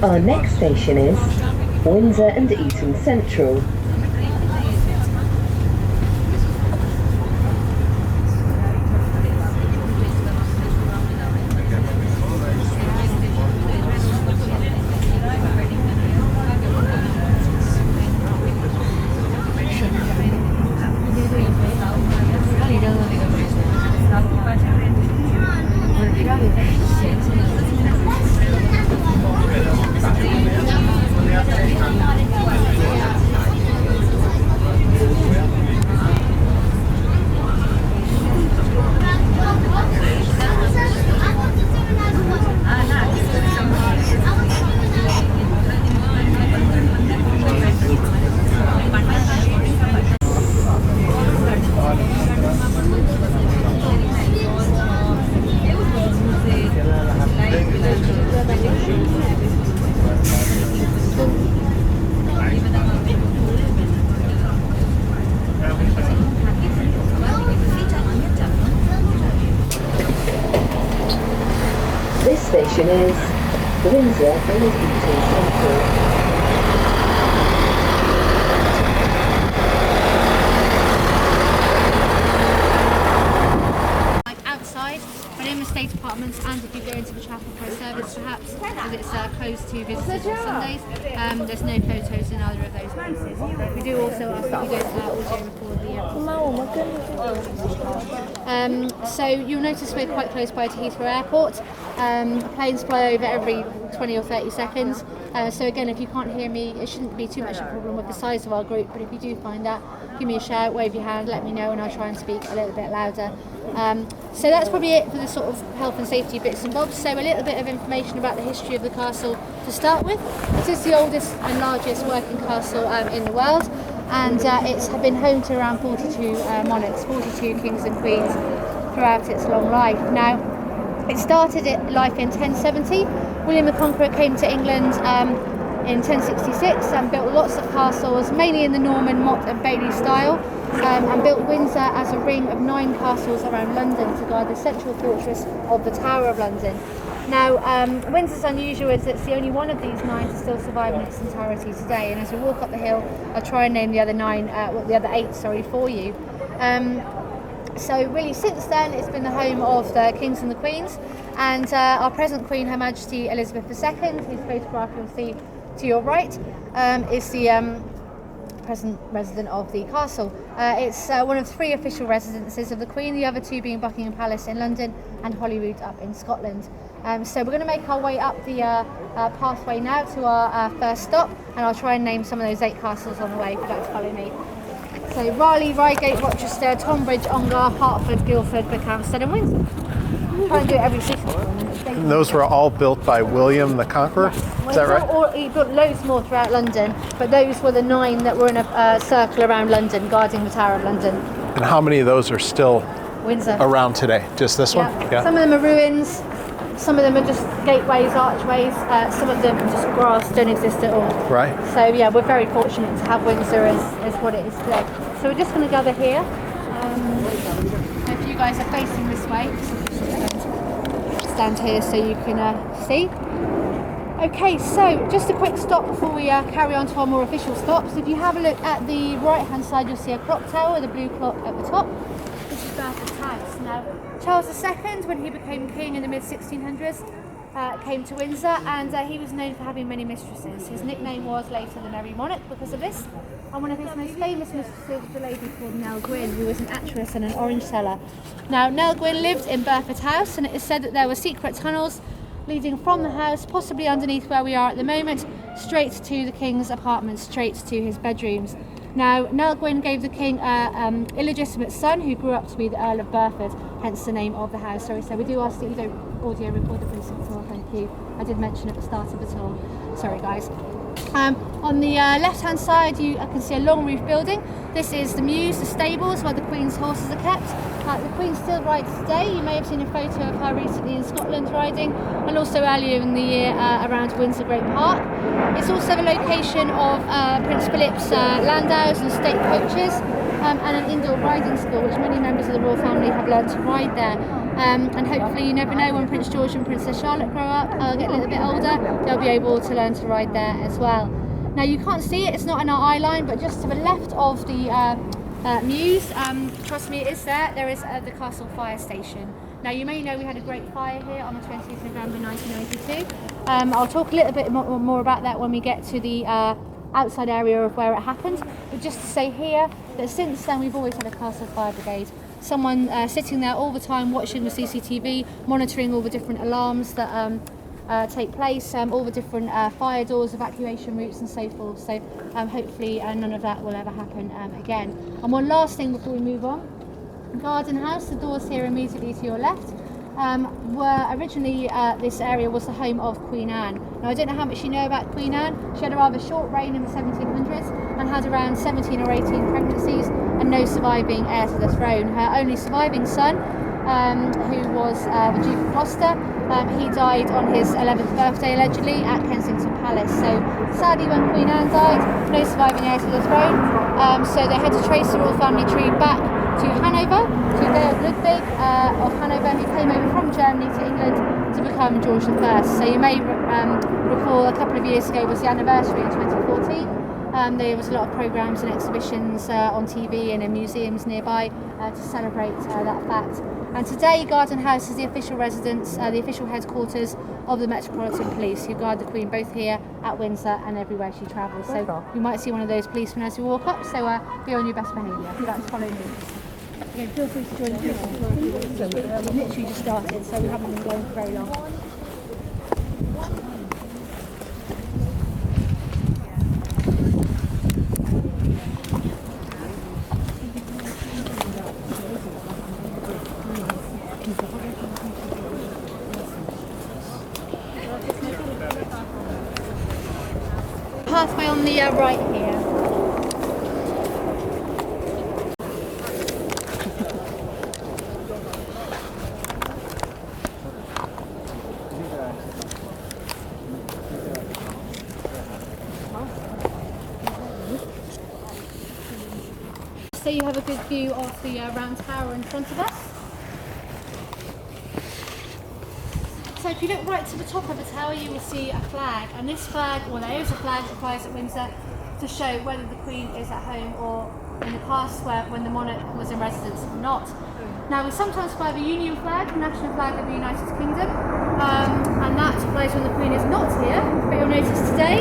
Our next station is Windsor and Eton Central. This station is Windsor and Eton Central. Outside, but in the state apartments, and if you go into the chapel for a service perhaps, because it's closed to visitors on Sundays, there's no photos in either of those places. We do also ask that you don't audio record the so you'll notice we're quite close by to Heathrow Airport. Planes fly over every 20 or 30 seconds. So again, if you can't hear me, it shouldn't be too much of a problem with the size of our group, but if you do find that, give me a shout, wave your hand, let me know, and I'll try and speak a little bit louder. So that's probably it for the sort of health and safety bits and bobs. So a little bit of information about the history of the castle to start with. It is the oldest and largest working castle in the world, and it's been home to around 42 monarchs, 42 kings and queens throughout its long life. Now, it started life in 1070. William the Conqueror came to England in 1066 and built lots of castles, mainly in the Norman, Motte and Bailey style, and built Windsor as a ring of 9 castles around London to guard the central fortress of the Tower of London. Now, Windsor's unusual is that it's the only one of these 9 to still survive in its entirety today, and as we walk up the hill, I'll try and name the other 8 for you. So really, since then, it's been the home of the kings and the queens, and our present Queen, Her Majesty Elizabeth II, whose photograph you'll see to your right, is the present resident of the castle. It's one of 3 official residences of the Queen, the other 2 being Buckingham Palace in London and Holyrood up in Scotland. So we're going to make our way up the pathway now to our first stop, and I'll try and name some of those 8 castles on the way if you'd like to follow me. So Raleigh, Reigate, Rochester, Tonbridge, Ongar, Hertford, Guildford, Berkhamsted and Windsor. Try and do it every 6 months. And those were all built by William the Conqueror? Well, is that right? He built loads more throughout London, but those were the 9 that were in a circle around London, guarding the Tower of London. And how many of those are still Windsor around today? Just this one? Yeah. Some of them are ruins, some of them are just gateways, archways, some of them just grass, don't exist at all. Right. So yeah, we're very fortunate to have Windsor as what it is today. So we're just going to gather here. If you guys are facing this way, stand here so you can see. Okay, so just a quick stop before we carry on to our more official stops. If you have a look at the right hand side, you'll see a clock tower with a blue clock at the top. This is Bertha's house. Now, Charles II, when he became king in the mid-1600s, came to Windsor, and he was known for having many mistresses. His nickname was later the Merry Monarch because of this. And one of his most famous mistresses was a lady called Nell Gwyn, who was an actress and an orange seller. Now, Nell Gwyn lived in Bertha's house, and it is said that there were secret tunnels leading from the house, possibly underneath where we are at the moment, straight to the king's apartments, straight to his bedrooms. Now, Nell Gwyn gave the king an illegitimate son who grew up to be the Earl of Burford, hence the name of the house. Sorry, so we do ask that you don't audio record the precinct tour, thank you. I did mention at the start of the tour. Sorry guys. On the left-hand side, you can see a long roof building. This is the Mews, the stables where the Queen's horses are kept. The Queen still rides today. You may have seen a photo of her recently in Scotland riding, and also earlier in the year around Windsor Great Park. It's also the location of Prince Philip's landaus and state coaches, and an indoor riding school, which many members of the royal family have learned to ride there. And hopefully, you never know, when Prince George and Princess Charlotte grow up, get a little bit older, they'll be able to learn to ride there as well. Now you can't see it, it's not in our eye line, but just to the left of the Mews, trust me, it is there. There is the Castle Fire Station. Now you may know we had a great fire here on the 20th of November 1992. I'll talk a little bit more about that when we get to the outside area of where it happened. But just to say here that since then we've always had a Castle Fire Brigade. Someone sitting there all the time watching the CCTV, monitoring all the different alarms that take place, all the different fire doors, evacuation routes and so forth. So hopefully none of that will ever happen again. And one last thing before we move on. Garden House, the doors here immediately to your left, were originally, this area was the home of Queen Anne. Now I don't know how much you know about Queen Anne. She had a rather short reign in the 1700s and had around 17 or 18 pregnancies and no surviving heir to the throne. Her only surviving son, who was the Duke of Gloucester, he died on his 11th birthday allegedly at Kensington Palace. So sadly when Queen Anne died, no surviving heir to the throne, so they had to trace the royal family tree back to Hanover, to Georg Ludwig of Hanover, who came over from Germany to England to become George I. So you may recall a couple of years ago was the anniversary in 2014. There was a lot of programmes and exhibitions on TV and in museums nearby to celebrate that fact. And today Garden House is the official residence, the official headquarters of the Metropolitan Police, who guard the Queen both here at Windsor and everywhere she travels. So you might see one of those policemen as you walk up, so be on your best behaviour if you'd like to follow me. Again, feel free to join the police tour if you want to. We've literally just started, so we haven't been going for very long. Pathway on the right here. So you have a good view of the round tower in front of us. So if you look right to the top of the tower, you will see a flag, and this flag, well, there is a flag that flies at Windsor to show whether the Queen is at home or in the past when the monarch was in residence or not. Now we sometimes fly the Union flag, the national flag of the United Kingdom, and that flies when the Queen is not here, but you'll notice today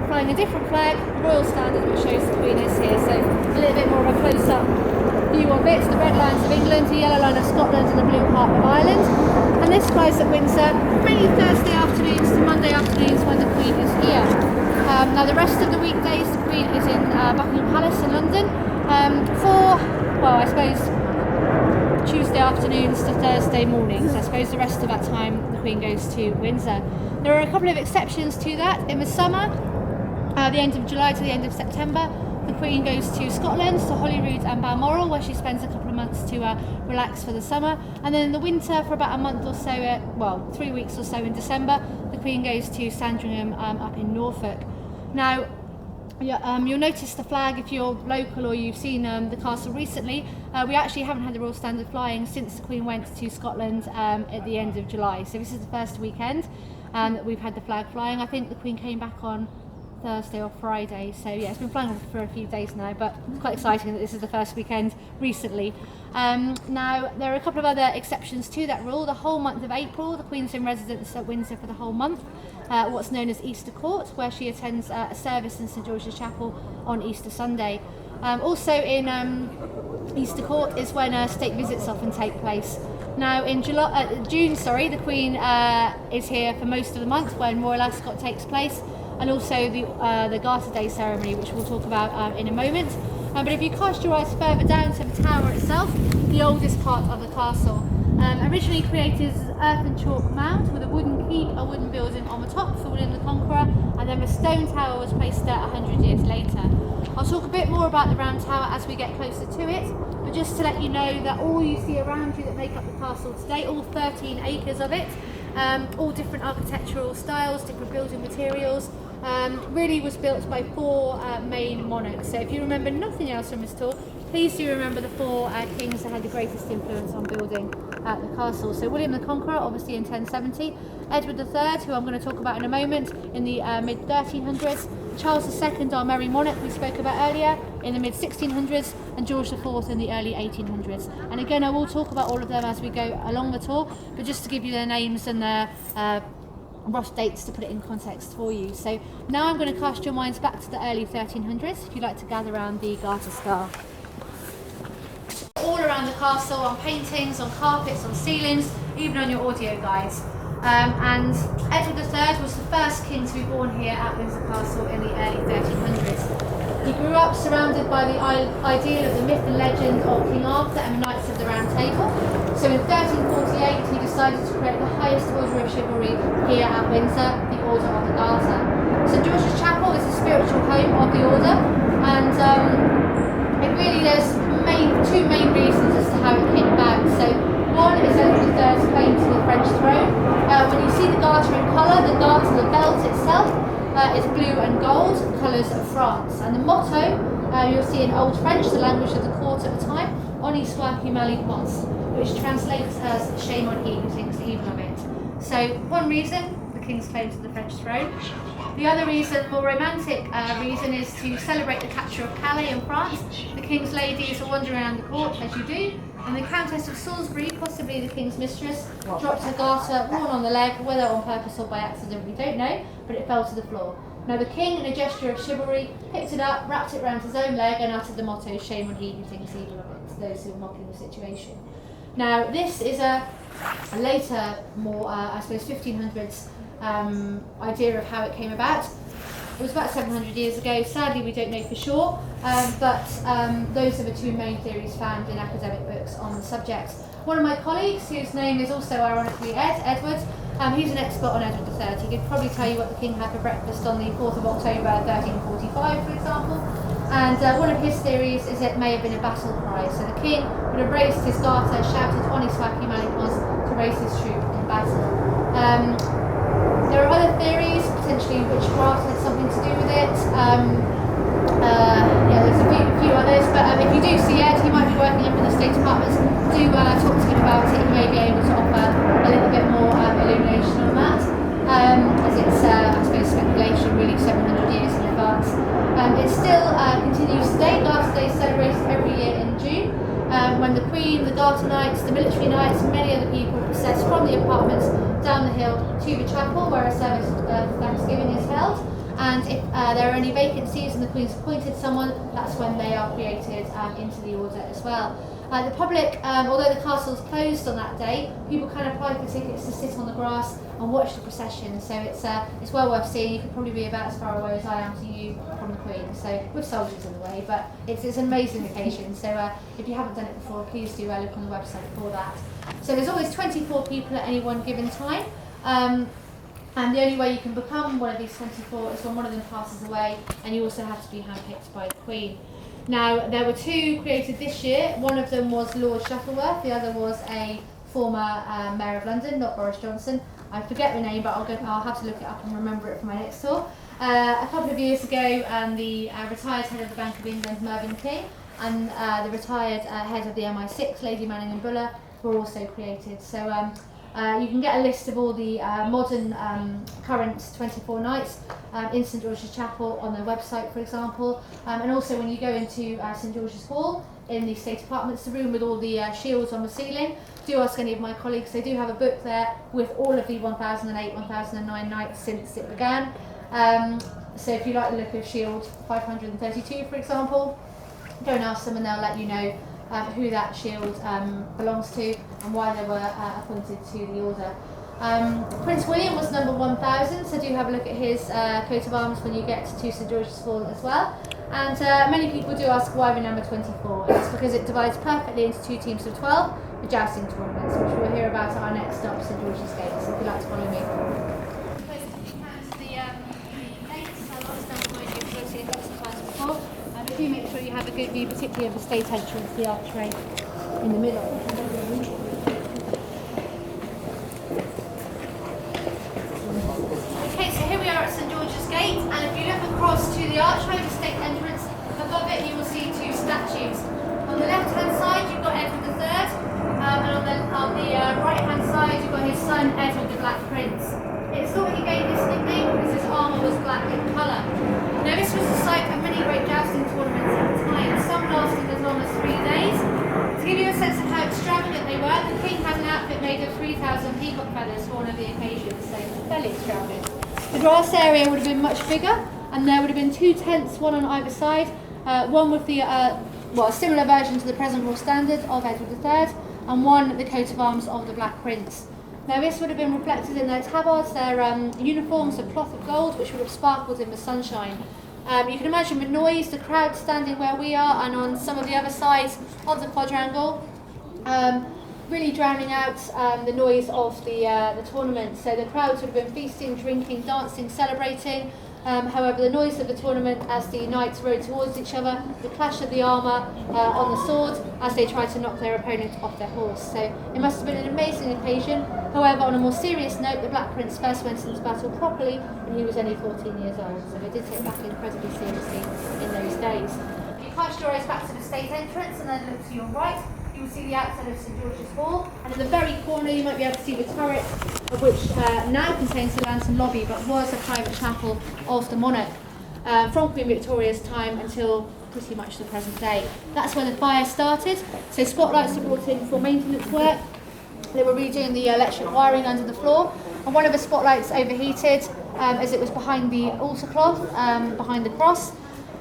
flying a different flag, the Royal Standard, which shows the Queen is here, so a little bit more of a close-up view of it. The red lines of England, the yellow line of Scotland and the blue heart of Ireland. And this flies at Windsor mainly Thursday afternoons to Monday afternoons when the Queen is here. Now the rest of the weekdays the Queen is in Buckingham Palace in London for, well, I suppose Tuesday afternoons to Thursday mornings. I suppose the rest of that time the Queen goes to Windsor. There are a couple of exceptions to that. In the summer, the end of July to the end of September, the Queen goes to Scotland, to Holyrood and Balmoral, where she spends a couple of months to relax for the summer. And then in the winter, for about a month or so, 3 weeks or so in December, the Queen goes to Sandringham up in Norfolk. Now, you'll notice the flag if you're local or you've seen the castle recently. We actually haven't had the Royal Standard flying since the Queen went to Scotland at the end of July. So this is the first weekend that we've had the flag flying. I think the Queen came back on Thursday or Friday, so yeah, it's been flying for a few days now, but it's quite exciting that this is the first weekend recently. Now there are a couple of other exceptions to that rule. The whole month of April the Queen's in residence at Windsor for the whole month, what's known as Easter Court, where she attends a service in St George's Chapel on Easter Sunday. Also in Easter Court is when state visits often take place. Now in June, the Queen is here for most of the month when Royal Ascot takes place, and also the Garter Day ceremony, which we'll talk about in a moment. But if you cast your eyes further down to the tower itself, the oldest part of the castle, Originally created as an earth and chalk mound with a wooden keep, a wooden building on the top for William the Conqueror, and then the stone tower was placed there 100 years later. I'll talk a bit more about the round tower as we get closer to it, but just to let you know that all you see around you that make up the castle today, all 13 acres of it, all different architectural styles, different building materials, really was built by 4 main monarchs. So if you remember nothing else from this tour, please do remember the 4 kings that had the greatest influence on building the castle. So William the Conqueror, obviously in 1070, Edward III, who I'm going to talk about in a moment, in the mid-1300s, Charles II, our merry monarch we spoke about earlier, in the mid-1600s, and George IV in the early 1800s. And again, I will talk about all of them as we go along the tour, but just to give you their names and their rough dates to put it in context for you. So now I'm going to cast your minds back to the early 1300s, if you'd like to gather around the Garter Star. All around the castle, on paintings, on carpets, on ceilings, even on your audio guides. And Edward III was the first king to be born here at Windsor Castle in the early 1300s. He grew up surrounded by the ideal of the myth and legend of King Arthur and the Knights of the Round Table. So in 1348 he decided to create the highest order of chivalry here at Windsor, the Order of the Garter. St George's Chapel is the spiritual home of the order, and there's 2 main reasons as to how it came about. So one is Edward III's claim to the French throne. When you see the garter in colour, the garter, the belt itself, is blue and gold, colours of France. And the motto, you'll see in Old French, the language of the court at the time, Honi soit qui mal y pense, which translates as shame on he who thinks evil of it. So one reason, the king's claim to the French throne. The other reason, more romantic reason, is to celebrate the capture of Calais in France. The king's ladies are wandering around the court, as you do, and the Countess of Salisbury, possibly the king's mistress, dropped her garter, worn on the leg, whether on purpose or by accident we don't know, but it fell to the floor. Now the king, in a gesture of chivalry, picked it up, wrapped it round his own leg, and uttered the motto, shame on he who thinks evil of it, to those who are mocking the situation. Now this is a later, more, I suppose, 1500s idea of how it came about. It was about 700 years ago. Sadly, we don't know for sure, but those are the 2 main theories found in academic books on the subject. One of my colleagues, whose name is also ironically Edward, he's an expert on Edward III. He could probably tell you what the king had for breakfast on the 4th of October 1345, for example. And one of his theories is it may have been a battle cry. So the king would have raised his garter, shouted Honi soit qui mal y pense to raise his troop in battle. There are other theories, potentially witchcraft had something to do with it. There's a few others, but if you do see Ed, he might be working up in the State Department. Do talk to him about it. He may be able to offer a little bit more illumination on that, as it's, I suppose, speculation really 700 years in advance. It still continues today. Garter Day is celebrated every year in June, when the Queen, the Garter Knights, the military knights, and many other people process from the apartments down the hill to the chapel where a service of Thanksgiving is held. And if there are any vacancies and the Queen's appointed someone, that's when they are created into the order as well. The public, although the castle is closed on that day, people can apply for tickets to sit on the grass and watch the procession. So it's well worth seeing. You could probably be about as far away as I am to you from the Queen, so with soldiers in the way. But it's an amazing occasion. So if you haven't done it before, please do look on the website for that. So there's always 24 people at any one given time. And the only way you can become one of these 24 is when one of them passes away, and you also have to be handpicked by the Queen. Now, there were 2 created this year. One of them was Lord Shuttleworth, the other was a former Mayor of London, not Boris Johnson. I forget the name, but I'll have to look it up and remember it for my next tour. A couple of years ago, the retired head of the Bank of England, Mervyn King, and the retired head of the MI6, Lady Manningham Buller, were also created. So you can get a list of all the modern current 24 knights in St George's Chapel on their website, for example. And also when you go into St George's Hall in the State Apartments, the room with all the shields on the ceiling, do ask any of my colleagues. They do have a book there with all of the 1008, 1009 knights since it began. So if you like the look of Shield 532, for example, go and ask them and they'll let you know who that shield belongs to and why they were appointed to the order. Prince William was number 1000, so do have a look at his coat of arms when you get to St George's Hall as well. And many people do ask why we're number 24. It's because it divides perfectly into 2 teams of 12, the jousting tournaments, which we'll hear about at our next stop, St George's Gate. So if you'd like to follow me. Do make sure you have a good view, particularly of the state entrance, the archway in the middle. Okay, so here we are at St George's Gate, and if you look across to the archway, the state entrance, above it you will see two statues. On the left-hand side you've got Edward III, and on the right-hand side you've got his son Edward the Black Prince. It's thought he gained this nickname because his armour was black in colour. Now this was the site of many great jousting tournaments at the time, some lasting as long as 3 days. To give you a sense of how extravagant they were, the king had an outfit made of 3,000 peacock feathers for one of the occasions, so fairly extravagant. The grass area would have been much bigger, and there would have been 2 tents, one on either side, one with the a similar version to the present Royal Standard of Edward III, and one the coat of arms of the Black Prince. Now this would have been reflected in their tabards, their uniforms of cloth of gold, which would have sparkled in the sunshine. You can imagine the noise, the crowd standing where we are and on some of the other sides of the quadrangle, really drowning out the noise of the tournament. So the crowds would have been feasting, drinking, dancing, celebrating. However, the noise of the tournament as the knights rode towards each other, the clash of the armour on the sword as they tried to knock their opponent off their horse. So it must have been an amazing occasion. However, on a more serious note, the Black Prince first went into battle properly when he was only 14 years old. So they did take battle incredibly seriously in those days. If you cast your eyes back to the state entrance and then look to your right, you will see the outside of St George's Hall, and in the very corner you might be able to see the turret, of which now contains the lantern lobby, but was a private chapel of the monarch from Queen Victoria's time until pretty much the present day. That's where the fire started. So spotlights were brought in for maintenance work. They were redoing the electric wiring under the floor, and one of the spotlights overheated as it was behind the altar cloth, behind the cross.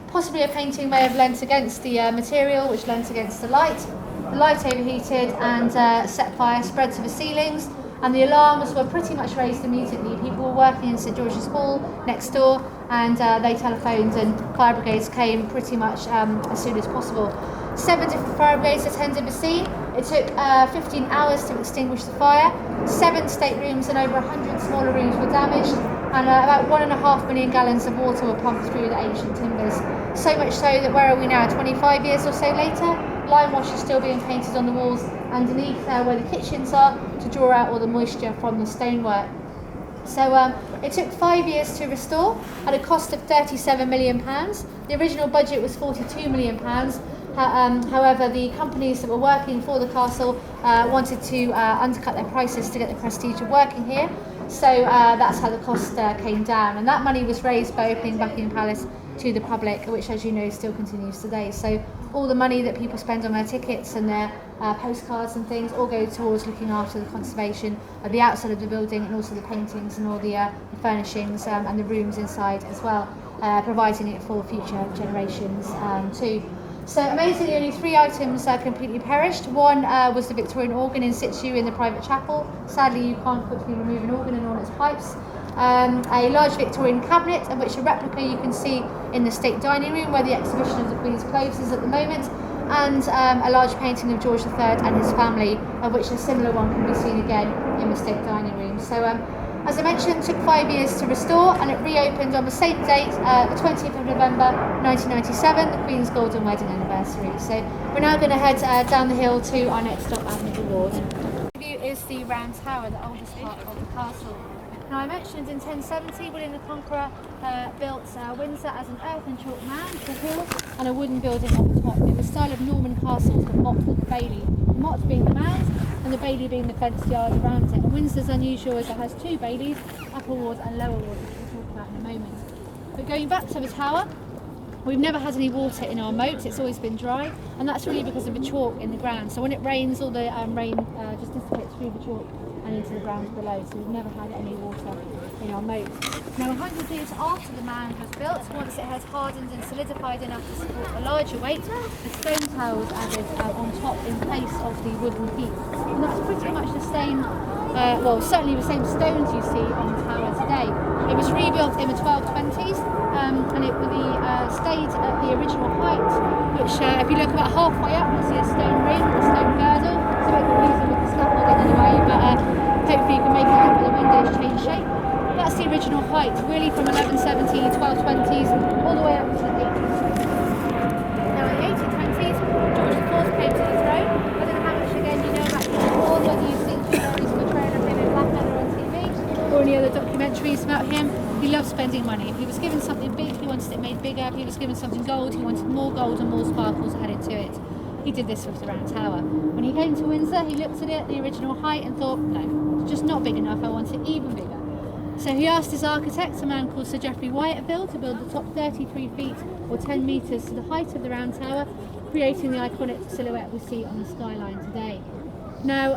Possibly a painting may have lent against the material, which lent against the light. The light overheated and set fire, spread to the ceilings, and the alarms were pretty much raised immediately. People were working in St George's Hall next door, and they telephoned, and fire brigades came pretty much as soon as possible. 7 different fire brigades attended the scene. It took 15 hours to extinguish the fire. 7 staterooms and over 100 smaller rooms were damaged, and about 1.5 million gallons of water were pumped through the ancient timbers. So much so that where are we now, 25 years or so later? Lime wash is still being painted on the walls underneath where the kitchens are to draw out all the moisture from the stonework. So it took 5 years to restore at a cost of £37 million. The original budget was £42 million. However, the companies that were working for the castle wanted to undercut their prices to get the prestige of working here. So that's how the cost came down. And that money was raised by opening Buckingham Palace to the public, which, as you know, still continues today. So all the money that people spend on their tickets and their postcards and things all go towards looking after the conservation of the outside of the building, and also the paintings and all the furnishings and the rooms inside as well, providing it for future generations too. So amazingly, only 3 items completely perished. One was the Victorian organ in situ in the private chapel. Sadly, you can't quickly remove an organ and all its pipes. A large Victorian cabinet, of which a replica you can see in the state dining room where the exhibition of the Queen's clothes is at the moment, and a large painting of George III and his family, of which a similar one can be seen again in the state dining room. So as I mentioned, it took 5 years to restore, and it reopened on the same date, the 20th of November 1997, the Queen's Golden Wedding Anniversary. So we're now going to head down the hill to our next stop, Admiralty Ward. View is the Round Tower, the oldest part of the castle. Now, I mentioned in 1070 William the Conqueror built Windsor as an earth and chalk mound, the hill, and a wooden building on the top. In the style of Norman castles, the motte with the bailey. The motte being the mound and the bailey being the fenced yard around it. And Windsor's unusual as it has 2 bailies, upper ward and lower ward, which we'll talk about in a moment. But going back to the tower, we've never had any water in our moat. It's always been dry, and that's really because of the chalk in the ground. So when it rains, all the rain just dissipates through the chalk and into the ground below, so we've never had any water in our moat. Now, 100 years after the mound was built, once it had hardened and solidified enough to support a larger weight, the stone tower was added on top in place of the wooden heap. And that's pretty much the same, well, certainly the same stones you see on the tower today. It was rebuilt in the 1220s, and it stayed at the original height, which if you look about halfway up, you'll see a stone ring, a stone girdle. a bit confusing with the scaffolding anyway, but hopefully you can make it out with the windows change shape. That's the original height, really from 1170, 1220s, all the way up to the 80s. Now in the 1820s, George IV came to the throne. I don't know how much again you know about George IV, whether you've seen stories portrayed of him in Blackadder on TV or any other documentaries about him. He loved spending money. If he was given something big, he wanted it made bigger. If he was given something gold, he wanted more gold and more sparkles added to it. He did this with the Round Tower. When he came to Windsor, he looked at it, the original height, and thought, no, it's just not big enough, I want it even bigger. So he asked his architect, a man called Sir Geoffrey Wyatville, to build the top 33 feet or 10 metres to the height of the Round Tower, creating the iconic silhouette we see on the skyline today. Now,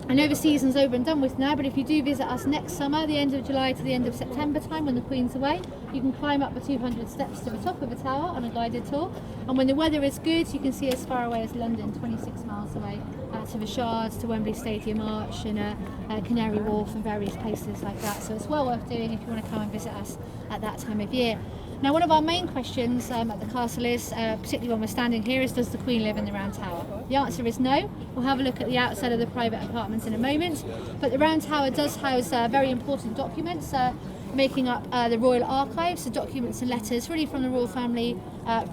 I know the season's over and done with now, but if you do visit us next summer, the end of July to the end of September time when the Queen's away, you can climb up the 200 steps to the top of the tower on a guided tour. And when the weather is good, you can see as far away as London, 26 miles away, to the Shards, to Wembley Stadium Arch and Canary Wharf and various places like that. So it's well worth doing if you want to come and visit us at that time of year. Now, one of our main questions at the castle is, particularly when we're standing here, is does the Queen live in the Round Tower? The answer is no. We'll have a look at the outside of the private apartments in a moment, but the Round Tower does house very important documents making up the Royal Archives, so documents and letters really from the royal family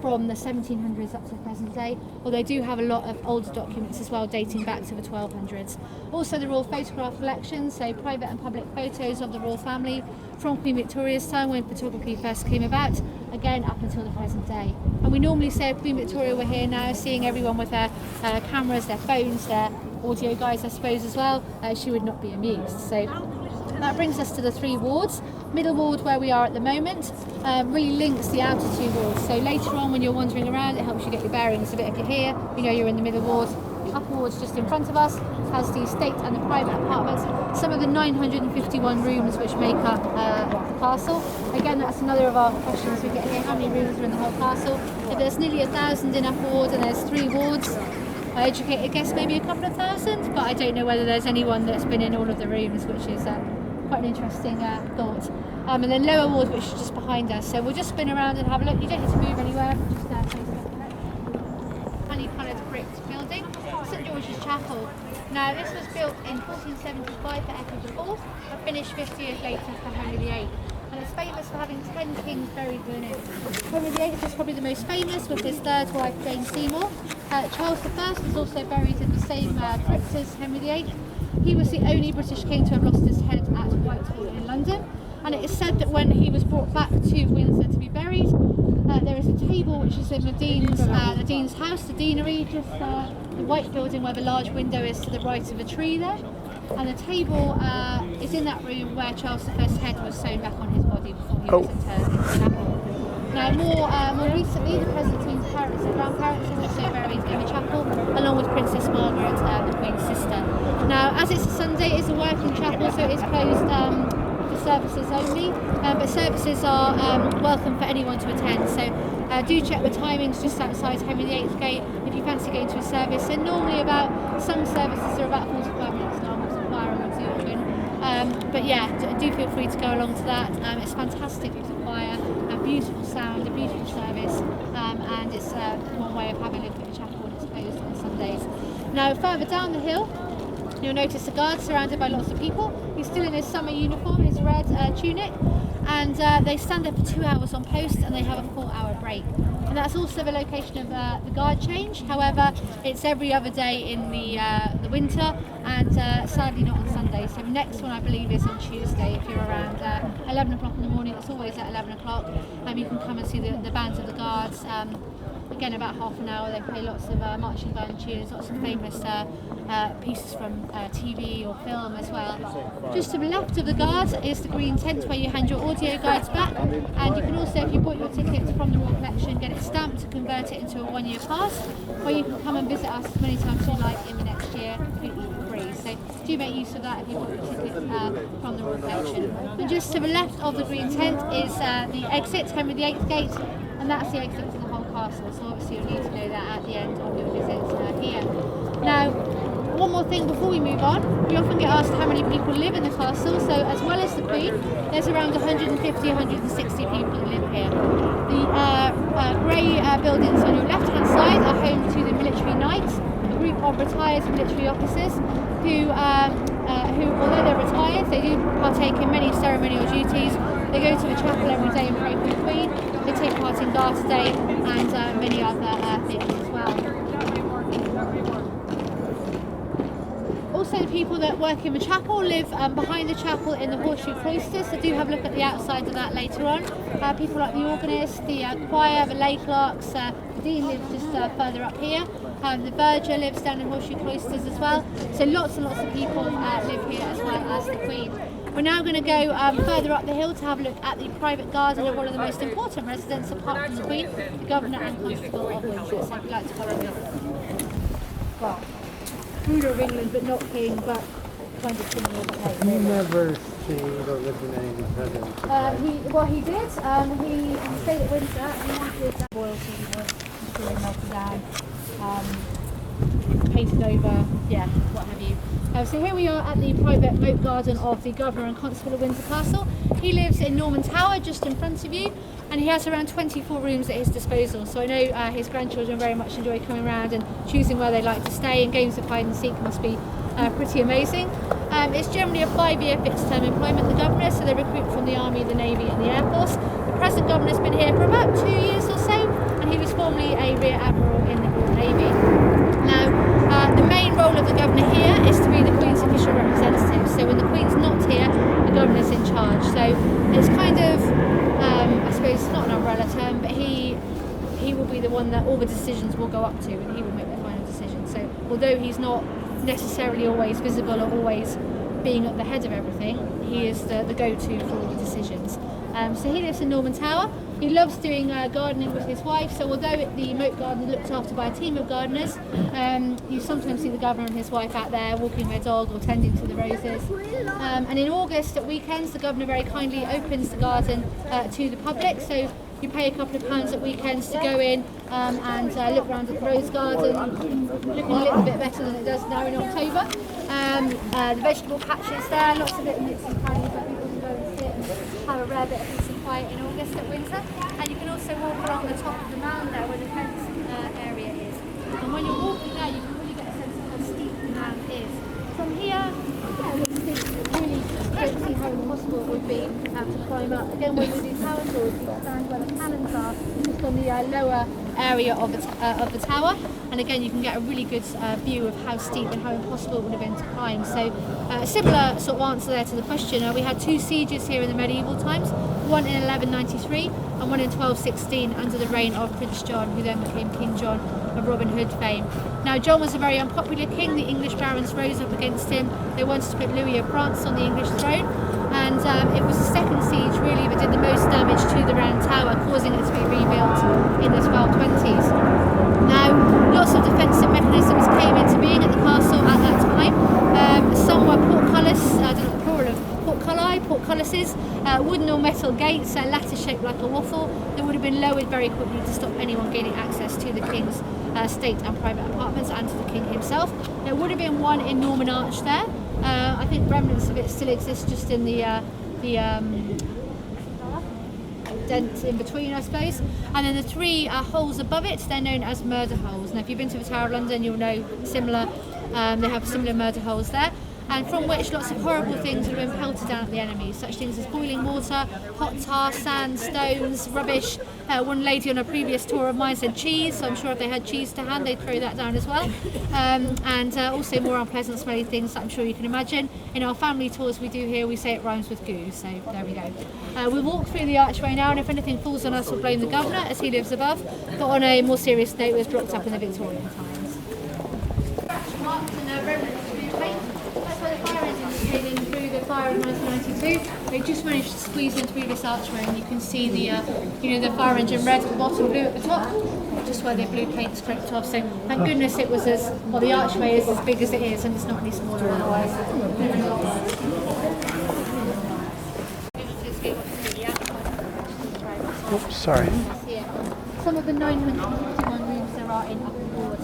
from the 1700s up to the present day, although they do have a lot of older documents as well dating back to the 1200s. Also the Royal Photograph Collection, so private and public photos of the royal family from Queen Victoria's time when photography first came about, again up until the present day. And we normally say if Queen Victoria were here now, seeing everyone with their cameras, their phones, their audio guys I suppose as well, she would not be amused. So that brings us to the three wards. Middle ward, where we are at the moment, really links the outer two wards. So later on when you're wandering around, it helps you get your bearings a bit. If you're here, you know you're in the middle ward. The upper ward's just in front of us, has the estate and the private apartments, some of the 951 rooms which make up the castle. Again, that's another of our questions we get here, how many rooms are in the whole castle? If there's nearly 1,000 in upper ward and there's three wards, I guess maybe a couple of thousand, but I don't know whether there's anyone that's been in all of the rooms, which is quite an interesting thought. And then lower ward, which is just behind us. So we'll just spin around and have a look. You don't need to move anywhere. Just honey-coloured bricked building, St George's Chapel. Now this was built in 1475 for Edward IV, but finished 50 years later for Henry VIII. And it's famous for having 10 kings buried within it. Henry VIII is probably the most famous, with his third wife Jane Seymour. Charles I was also buried in the same crypt as Henry VIII. He was the only British king to have lost his head at Whitehall in London. And it is said that when he was brought back to Windsor to be buried, there is a table which is in the Dean's house, the Deanery, just the white building where the large window is to the right of a tree there. And the table is in that room where Charles I's head was sewn back on his body before he was interred in chapel. Now, more recently, the present Queen's parents and grandparents are also buried in the chapel, along with Princess Margaret, the Queen's sister. Now, as it's a Sunday, it's a working chapel, so it is closed for services only, but services are welcome for anyone to attend. So do check the timings just outside Henry VIII's gate if you fancy going to a service. And normally some services are about 45 minutes long, with some choir or two open. But yeah, do feel free to go along to that. It's fantastic with the choir, a beautiful sound, a beautiful service, and it's one way of having a look at the chapel when it's closed on Sundays. Now further down the hill, you'll notice a guard surrounded by lots of people. He's still in his summer uniform, his red tunic, and they stand there for 2 hours on post and they have a 4-hour break. And that's also the location of the guard change. However, it's every other day in the winter, and sadly not on Sunday. So the next one I believe is on Tuesday. If you're around 11 o'clock in the morning, it's always at 11 o'clock. You can come and see the bands of the guards. Again, about half an hour. They play lots of marching band tunes, lots of famous pieces from TV or film as well. Just to the left of the guard is the green tent where you hand your audio guides back, and you can also, if you bought your tickets from the Royal Collection, get it stamped to convert it into a 1-year pass, where you can come and visit us as many times as you like in the next year, completely for free. So do make use of that if you bought your ticket from the Royal Collection. And just to the left of the green tent is the exit, Henry VIII's gate, and that's the exit to the whole castle. So obviously you'll need to know that at the end of your visit here. Now, one more thing before we move on, we often get asked how many people live in the castle. So as well as the Queen, there's around 150-160 people who live here. The grey buildings on your left hand side are home to the military knights, a group of of retired military officers who, although they're retired, they do partake in many ceremonial duties. They go to the chapel every day and pray for the Queen. They take part in Garter Day and many other things as well. Also, the people that work in the chapel live behind the chapel in the Horseshoe Cloisters, so do have a look at the outside of that later on. People like the organist, the choir, the lay clerks, the dean lives just further up here. The verger lives down in Horseshoe Cloisters as well. So lots and lots of people live here as well as the Queen. We're now going to go further up the hill to have a look at the private garden of one of the most important residents apart from the Queen, the Governor and Constable of Windsor. So if you'd like to follow me. Well, ruler of England, but not king, but kind of similar to him. He never stayed or lived in any of the presidents. He did. He stayed at Windsor. He wanted royalty was melted down, painted over, what have you. So here we are at the private moat garden of the Governor and Constable of Windsor Castle. He lives in Norman Tower, just in front of you, and he has around 24 rooms at his disposal. So I know his grandchildren very much enjoy coming around and choosing where they like to stay, and games of hide and seek must be pretty amazing. It's generally a 5-year fixed-term employment, the Governor, so they recruit from the Army, the Navy and the Air Force. The present Governor's been here for about 2 years or so, and he was formerly a Rear Admiral in the Royal Navy. Now, the main role of the Governor here is to be the Queen's official representative. So when the Queen's not here, the Governor's in charge. So it's kind of, I suppose, not an umbrella term, but he will be the one that all the decisions will go up to, and he will make the final decision. So although he's not necessarily always visible or always being at the head of everything, he is the go-to for all the decisions. So he lives in Norman Tower. He loves doing gardening with his wife, so although the moat garden is looked after by a team of gardeners, you sometimes see the Governor and his wife out there walking their dog or tending to the roses. And in August at weekends, the Governor very kindly opens the garden to the public, so you pay a couple of pounds at weekends to go in and look around at the rose garden, looking a little bit better than it does now in October. The vegetable patches there, lots of little nooks and crannies where people can go and sit and have a rare bit of peace and quiet in August at Windsor. And you can also walk along the top of the mound there where the fence area is. And when you're walking there, you can really get a sense of how steep the mound is. From here, it's really don't see how impossible it would be to climb up. Again, when we do tower tours, you stand where the cannons are, just on the lower area of the tower, and again you can get a really good view of how steep and how impossible it would have been to climb. So a similar sort of answer there to the question. We had 2 sieges here in the medieval times, one in 1193 and one in 1216 under the reign of Prince John, who then became King John of Robin Hood fame. Now John was a very unpopular king. The English barons rose up against him. They wanted to put Louis of France on the English throne, and it was the second siege really that did the most damage to the Round Tower, causing it to be rebuilt in the 1220s. Now, lots of defensive mechanisms came into being at the castle at that time. Some were portcullis, I don't know the plural of portcullises, wooden or metal gates, lattice shaped like a waffle, that would have been lowered very quickly to stop anyone gaining access to the king's state and private apartments and to the king himself. There would have been one in Norman Arch there. I think remnants of it still exist just in the dent in between, I suppose. And then the 3 holes above it, they're known as murder holes. Now if you've been to the Tower of London, you'll know similar, they have similar murder holes there, and from which lots of horrible things have been pelted down at the enemy, such things as boiling water, hot tar, sand, stones, rubbish. One lady on a previous tour of mine said cheese, so I'm sure if they had cheese to hand they'd throw that down as well. And also more unpleasant smelly things that I'm sure you can imagine. In our family tours we do here, we say it rhymes with goo, so there we go. We'll walk through the archway now, and if anything falls on us we'll blame the Governor as he lives above, but on a more serious note, it was blocked up in the Victorian times. That's where the fire engines came in through the fire of 1992. They just managed to squeeze in through this archway, and you can see the fire engine red at the bottom, blue at the top, just where the blue paint scraped off. So thank goodness it was the archway is as big as it is, and it's not any smaller otherwise. Oops, sorry. Some of the 951 rooms there are in Upper Ward.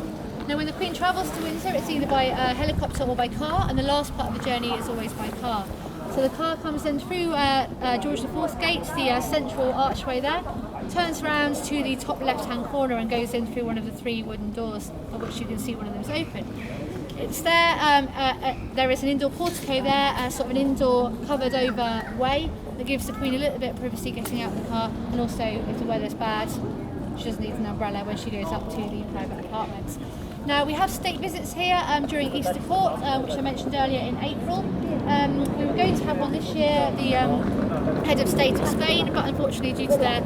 Now when the Queen travels to Windsor, it's either by helicopter or by car, and the last part of the journey is always by car. So So the car comes in through George IV gates, the central archway there, turns around to the top left-hand corner and goes in through one of the 3 wooden doors, of which you can see one of them is open. It's there. There is an indoor portico there, sort of an indoor covered over way that gives the Queen a little bit of privacy getting out of the car, and also if the weather's bad, she doesn't need an umbrella when she goes up to the private apartments. Now we have state visits here during Easter Court, which I mentioned earlier in April. We were going to have one this year, the head of state of Spain, but unfortunately due to their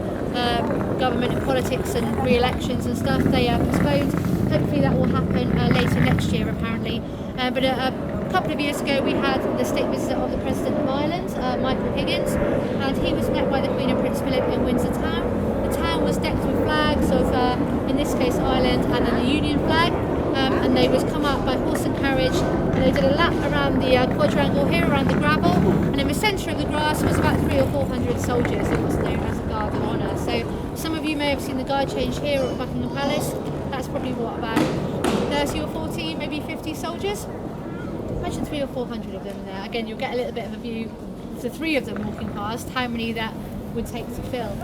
government and politics and re-elections and stuff, they postponed. Hopefully that will happen later next year apparently. But a couple of years ago we had the state visit of the President of Ireland, Michael Higgins, and he was met by the Queen and Prince Philip in Windsor Town. The town was decked with flags of, in this case, Ireland and then the Union flag. And they was come out by horse and carriage, and they did a lap around the quadrangle here, around the gravel, and in the centre of the grass was about 300 or 400 soldiers. It was known as a Guard of Honour. So some of you may have seen the guard change here at Buckingham Palace. That's probably what, about 30 or 40, maybe 50 soldiers? Imagine 300 or 400 of them there. Again, you'll get a little bit of a view of the 3 of them walking past, how many that would take to fill.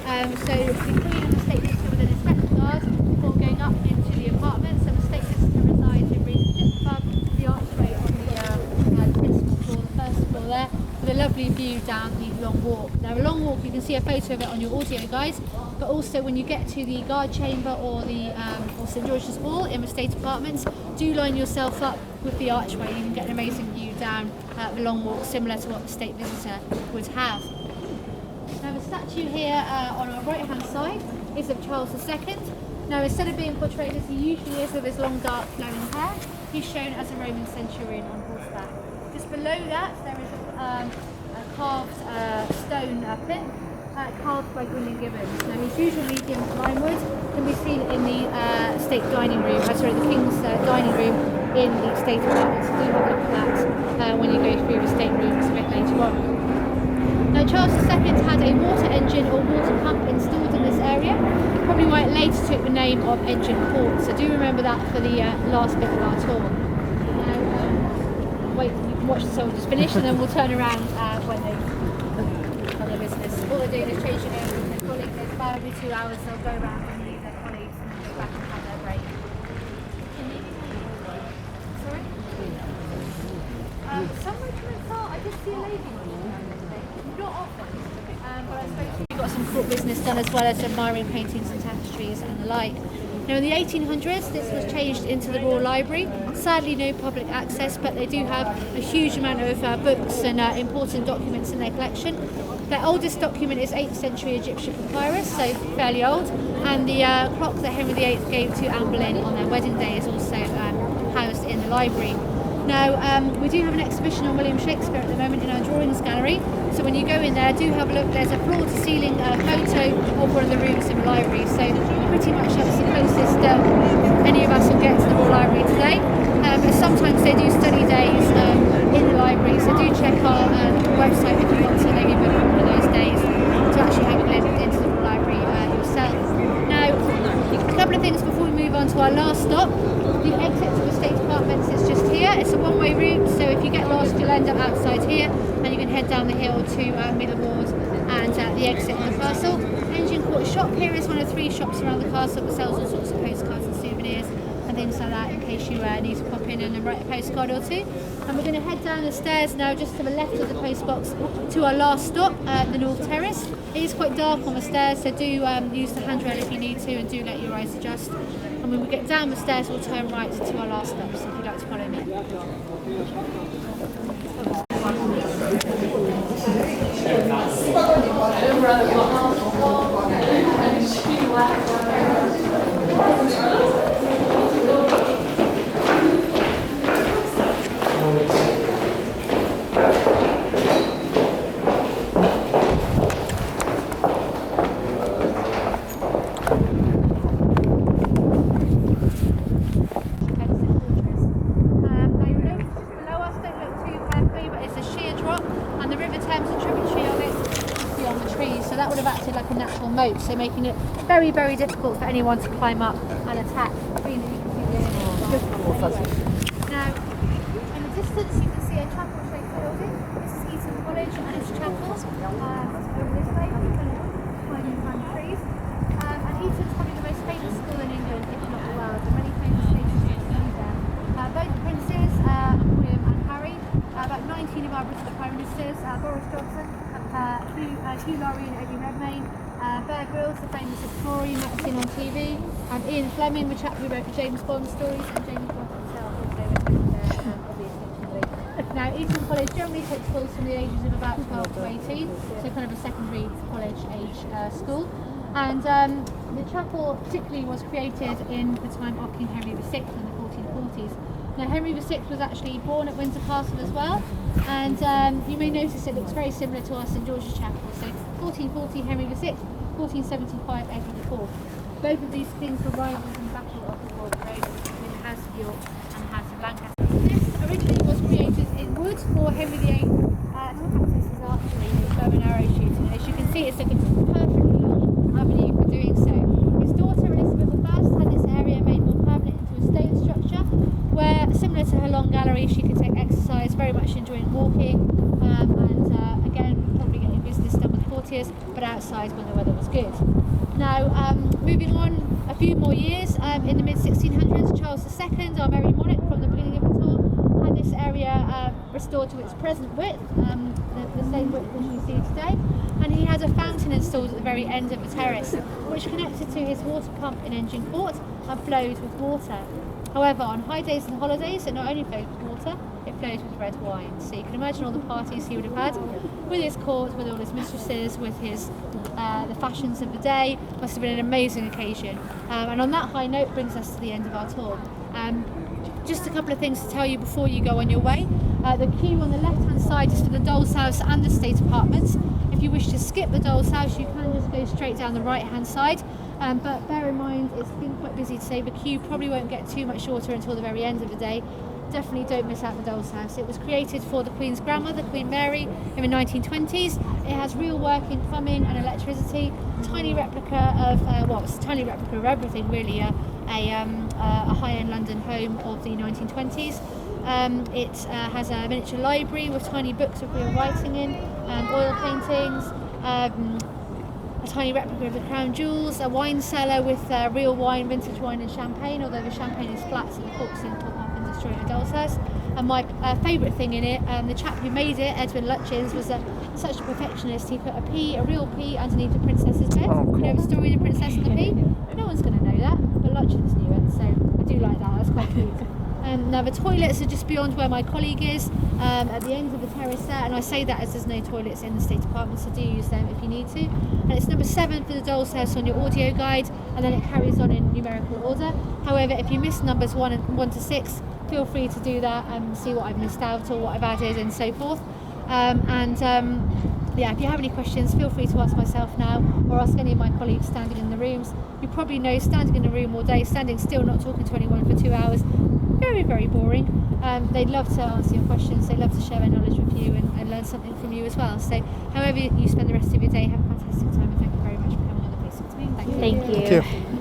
So the Queen and the State Visitor would then inspect the guard before going up into the apartments. So the State Visitor resides in rooms just above the archway on the principal floor, the first floor there, with a lovely view down the Long Walk. Now, a Long Walk, you can see a photo of it on your audio guides, but also when you get to the guard chamber or the or St George's Hall in the State Apartments, do line yourself up with the archway. You can get an amazing view down the Long Walk, similar to what the State Visitor would have. Now the statue here on our right hand side is of Charles II. Now instead of being portrayed as he usually is with his long dark flowing hair, he's shown as a Roman centurion on horseback. Just below that there is a carved stone pin carved by William Gibbons. Now his usual medium limewood can be seen in the state dining room, the King's dining room in the State Apartments. Do have a look at that when you go through the state rooms a bit later on. Now Charles II had a water engine or water pump installed in this area, probably why it later took the name of Engine Court, so do remember that for the last bit of our tour. Now, wait, you can watch the soldiers finish and then we'll turn around when they've done their business. All they're doing is changing over with their colleagues. There's about every 2 hours they'll go around and meet their colleagues and then go back and have their break. Sorry? Some regiments are, I just see a lady. Not often, but I suppose we've got some cool business done as well as admiring paintings and tapestries and the like. Now in the 1800s this was changed into the Royal Library. Sadly no public access, but they do have a huge amount of books and important documents in their collection. Their oldest document is 8th century Egyptian papyrus, so fairly old, and the clock that Henry VIII gave to Anne Boleyn on their wedding day is also housed in the library. Now, we do have an exhibition on William Shakespeare at the moment in our drawings gallery, so when you go in there, do have a look. There's a floor-to-ceiling photo of one of the rooms in the library, so pretty much that's the closest any of us will get to the Royal Library today. But sometimes they do study days in the library, so do check our website if you want to maybe book one of those days to actually have a glimpse into the Royal Library yourself. Now, a couple of things before we move on to our last stop. The exit to the State Apartments is just here. It's a one-way route, so if you get lost, you'll end up outside here, and you can head down the hill to Middlemore and the exit of the castle. Engine Court shop here is one of 3 shops around the castle that sells all sorts of postcards and souvenirs and things like that in case you need to pop in and write a postcard or 2. And we're going to head down the stairs now just to the left of the post box to our last stop, the North Terrace. It is quite dark on the stairs, so do use the handrail if you need to, and do let your eyes adjust. And when we get down the stairs, we'll turn right to our last stop, so if you'd like to follow me. So making it very, very difficult for anyone to climb up and attack. Now, in the distance you can see a chapel-shaped building. This is Eton College and its chapel. Over this way, tiny trees. And Eton's probably the most famous school in England, if not the world. There are many famous places to see there. Both princes, William and Harry, about 19 of our British Prime Ministers, Boris Johnson, Hugh Laurie and Eddie Redmayne, Bear Grylls, the famous Victorian that's seen on TV, and Ian Fleming, the chap who wrote the James Bond stories, and James Bond himself also was there, obviously. Now, Eton College generally takes schools from the ages of about 12 to 18, so kind of a secondary college age school. And the chapel particularly was created in the time of King Henry VI in the 1440s. Now, Henry VI was actually born at Windsor Castle as well, and you may notice it looks very similar to our St George's Chapel. So 1440 Henry VI, 1475 Edward IV. Both of these kings were rivals in the Battle of the Border Road between the House of York and the House of Lancaster. This originally was created in wood for Henry VIII to practice his archery and bow and arrow shooting. As you can see, it's like a perfectly long avenue for doing so. His daughter Elizabeth I had this area made more permanent into a stone structure where, similar to her long gallery, she could take exercise, very much enjoying walking, and again, probably getting business done with courtiers, but outside when the weather was good. Now, moving on a few more years, in the mid-1600s, Charles II, our merry monarch from the beginning of the tour, had this area restored to its present width, the same width as you see today, and he had a fountain installed at the very end of the terrace, which connected to his water pump in Engine Court and flowed with water. However, on high days and holidays, it not only flowed with water, it flowed with red wine. So you can imagine all the parties he would have had with his court, with all his mistresses, with his the fashions of the day. Must have been an amazing occasion. And on that high note brings us to the end of our tour. Just a couple of things to tell you before you go on your way. The queue on the left-hand side is for the Doll's House and the State Apartments. If you wish to skip the Doll's House, you can just go straight down the right-hand side. But bear in mind, it's been quite busy today. The queue probably won't get too much shorter until the very end of the day. Definitely don't miss out the Doll's House. It was created for the Queen's grandmother, Queen Mary, in the 1920s. It has real working plumbing and electricity. Tiny replica of, it's a tiny replica of everything really. A high-end London home of the 1920s. It has a miniature library with tiny books with real writing in, oil paintings, a tiny replica of the crown jewels, a wine cellar with real wine, vintage wine and champagne, although the champagne is flat so the corks didn't pop up and destroy the Doll's House. And my favourite thing in it, the chap who made it, Edwin Lutyens, was such a perfectionist. He put a real pea underneath the princess's bed. Oh, cool. You know the story of the princess and the pea? No one's going to know that, but Lutyens knew it, so I do like that, that's quite cute. Now the toilets are just beyond where my colleague is, at the end of the terrace there, and I say that as there's no toilets in the State Apartments, so do use them if you need to. And it's number 7 for the Doll's House on your audio guide, and then it carries on in numerical order. However, if you miss numbers 1 to 6, feel free to do that and see what I've missed out or what I've added and so forth. Yeah, if you have any questions, feel free to ask myself now or ask any of my colleagues standing in the rooms. You probably know standing in a room all day, standing still, not talking to anyone for 2 hours, very, very boring. They'd love to answer your questions, they'd love to share their knowledge with you and learn something from you as well. So however you spend the rest of your day, have a fantastic time, and thank you very much for coming on the Basics with me. Thank you. Thank you.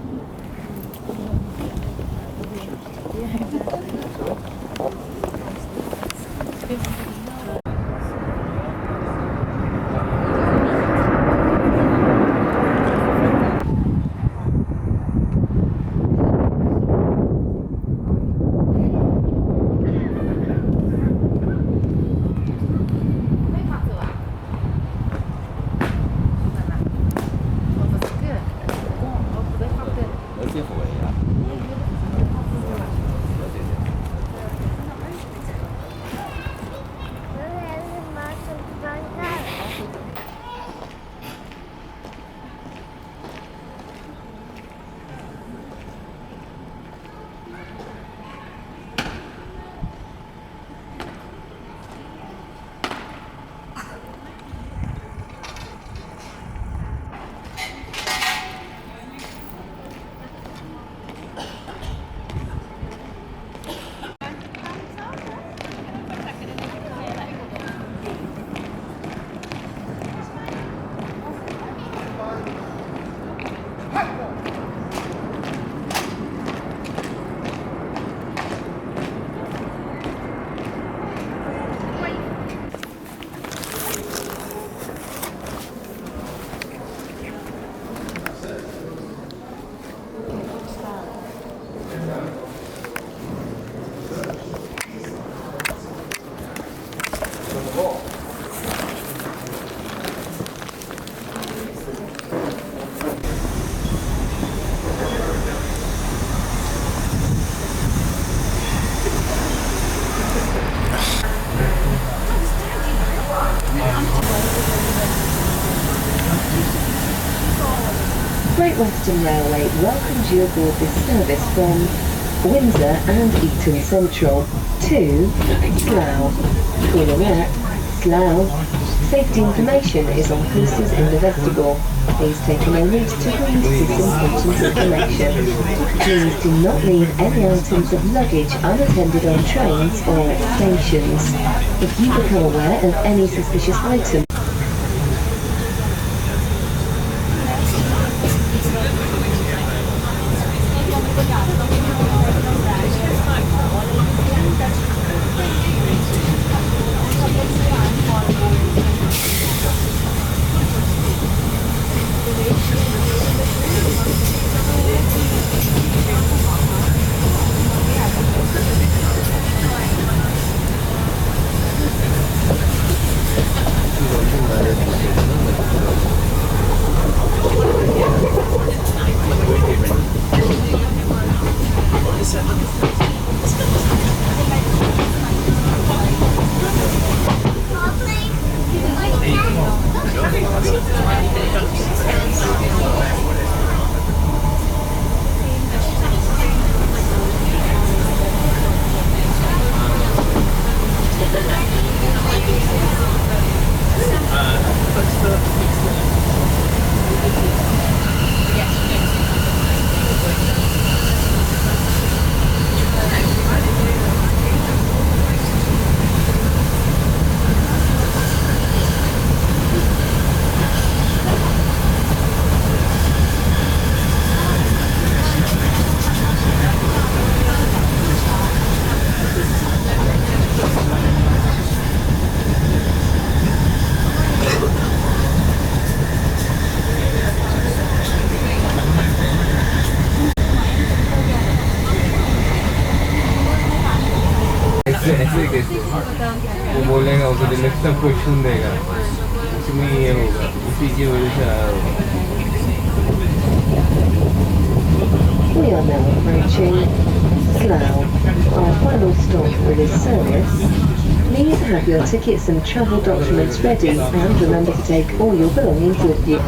Great Western Railway welcomes you aboard this service from Windsor and Eton Central to Slough. In Iraq, Slough. Safety information is on posters in the vestibule. Please take a moment to read this important information. Please do not leave any items of luggage unattended on trains or at stations. If you become aware of any suspicious item, ऐसे कैसे वो बोलेगा उसे next time question देगा उसमें ये होगा उसी की वजह से आया होगा we are now approaching Slough, our final stop for this service. Please have your tickets and travel documents ready and remember to take all your belongings with you.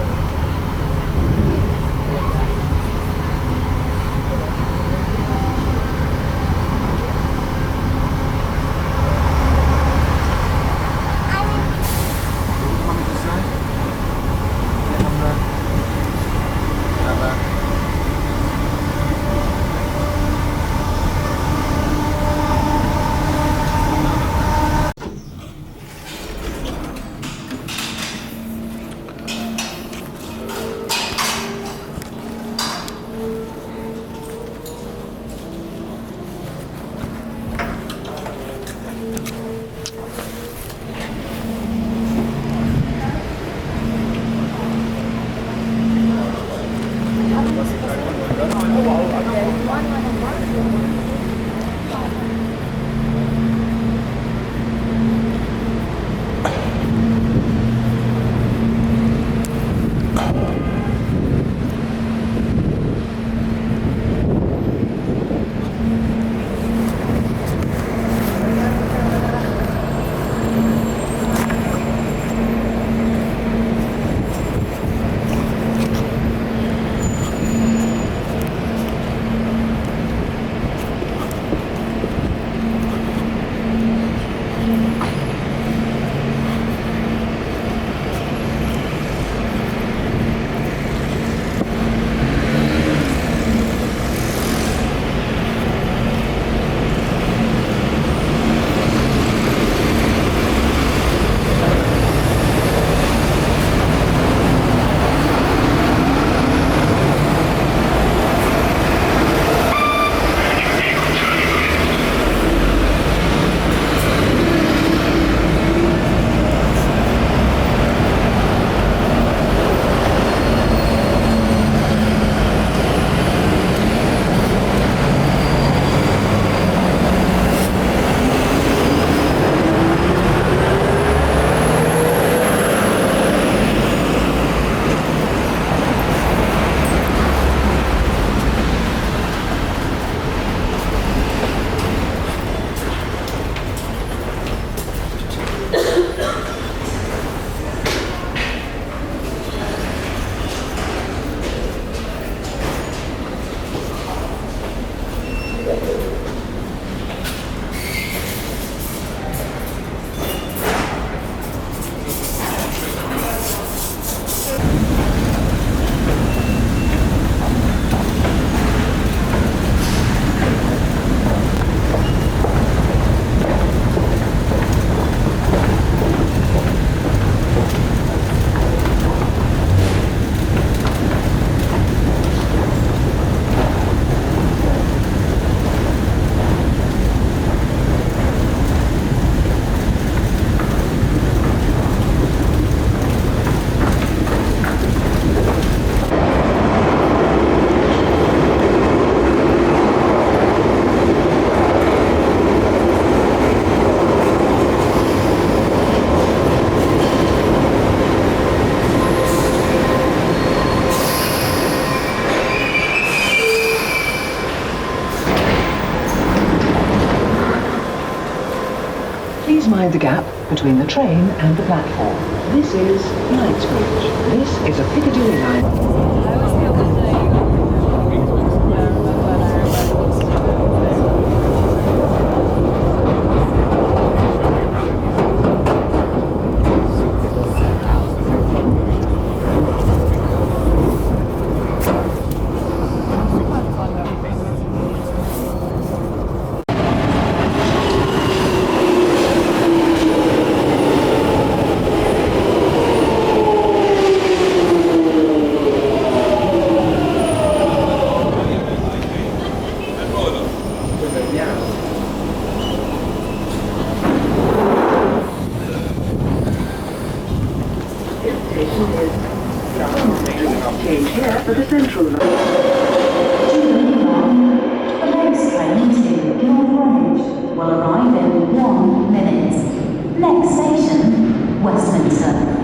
Please mind the gap between the train and the platform. This is Knightsbridge. This is a Piccadilly line. Change here for the central line. The next train to North Greenwich will arrive in 1 minute. Next station, Westminster.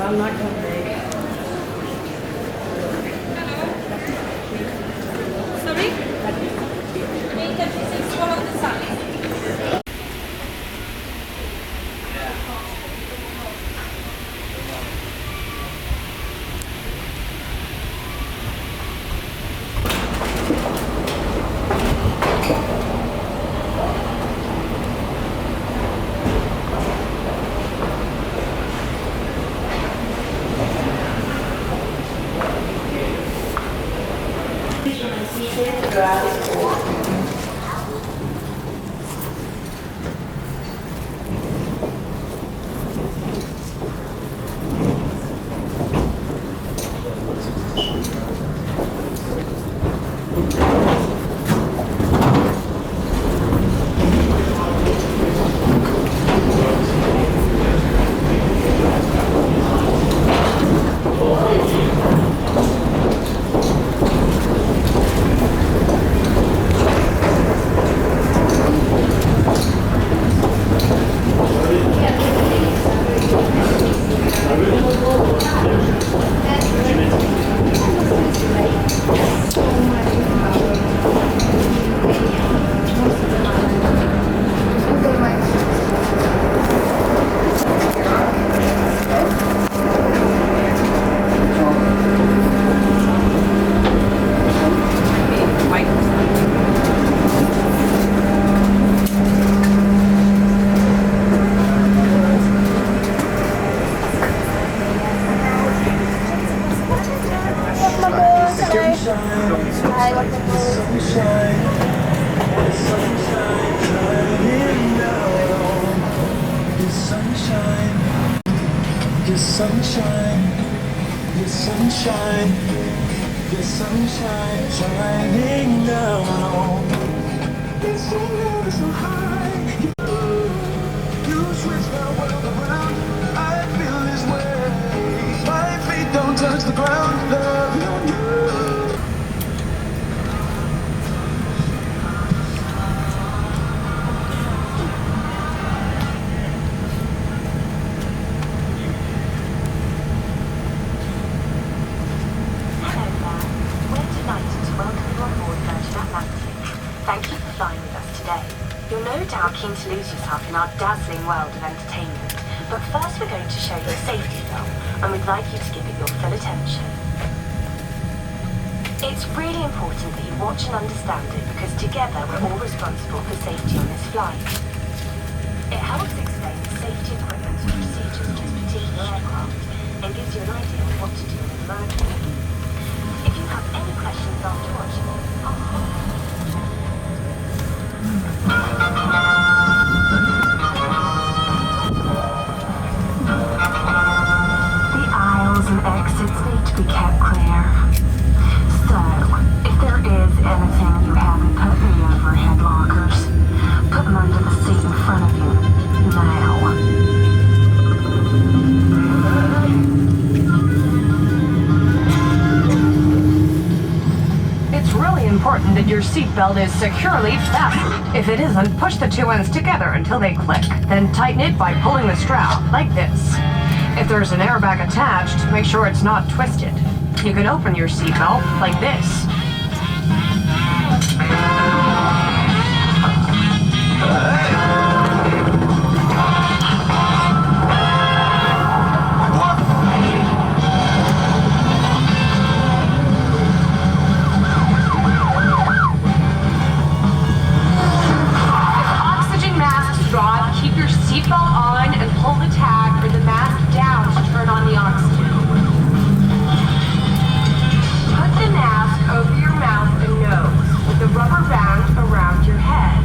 I'm not going to make. Sorry? 836 follow the sign. Thank you for flying with us today. You're no doubt keen to lose yourself in our dazzling world of entertainment. But first we're going to show you a safety film, and we'd like you to give it your full attention. It's really important that you watch and understand it because together we're all responsible for safety on this flight. It helps explain the safety equipment and procedures to this particular aircraft and gives you an idea of what to do in an emergency. If you have any questions after watching it, the aisles and exits need to be kept clear. So, if there is anything you haven't put in the overhead lockers, put them under the seat in front of you, now. It's really important that your seatbelt is securely fastened. If it isn't, push the two ends together until they click. Then tighten it by pulling the strap, like this. If there's an airbag attached, make sure it's not twisted. You can open your seatbelt like this. Keep your seatbelt on and pull the tag or the mask down to turn on the oxygen. Put the mask over your mouth and nose with the rubber band around your head.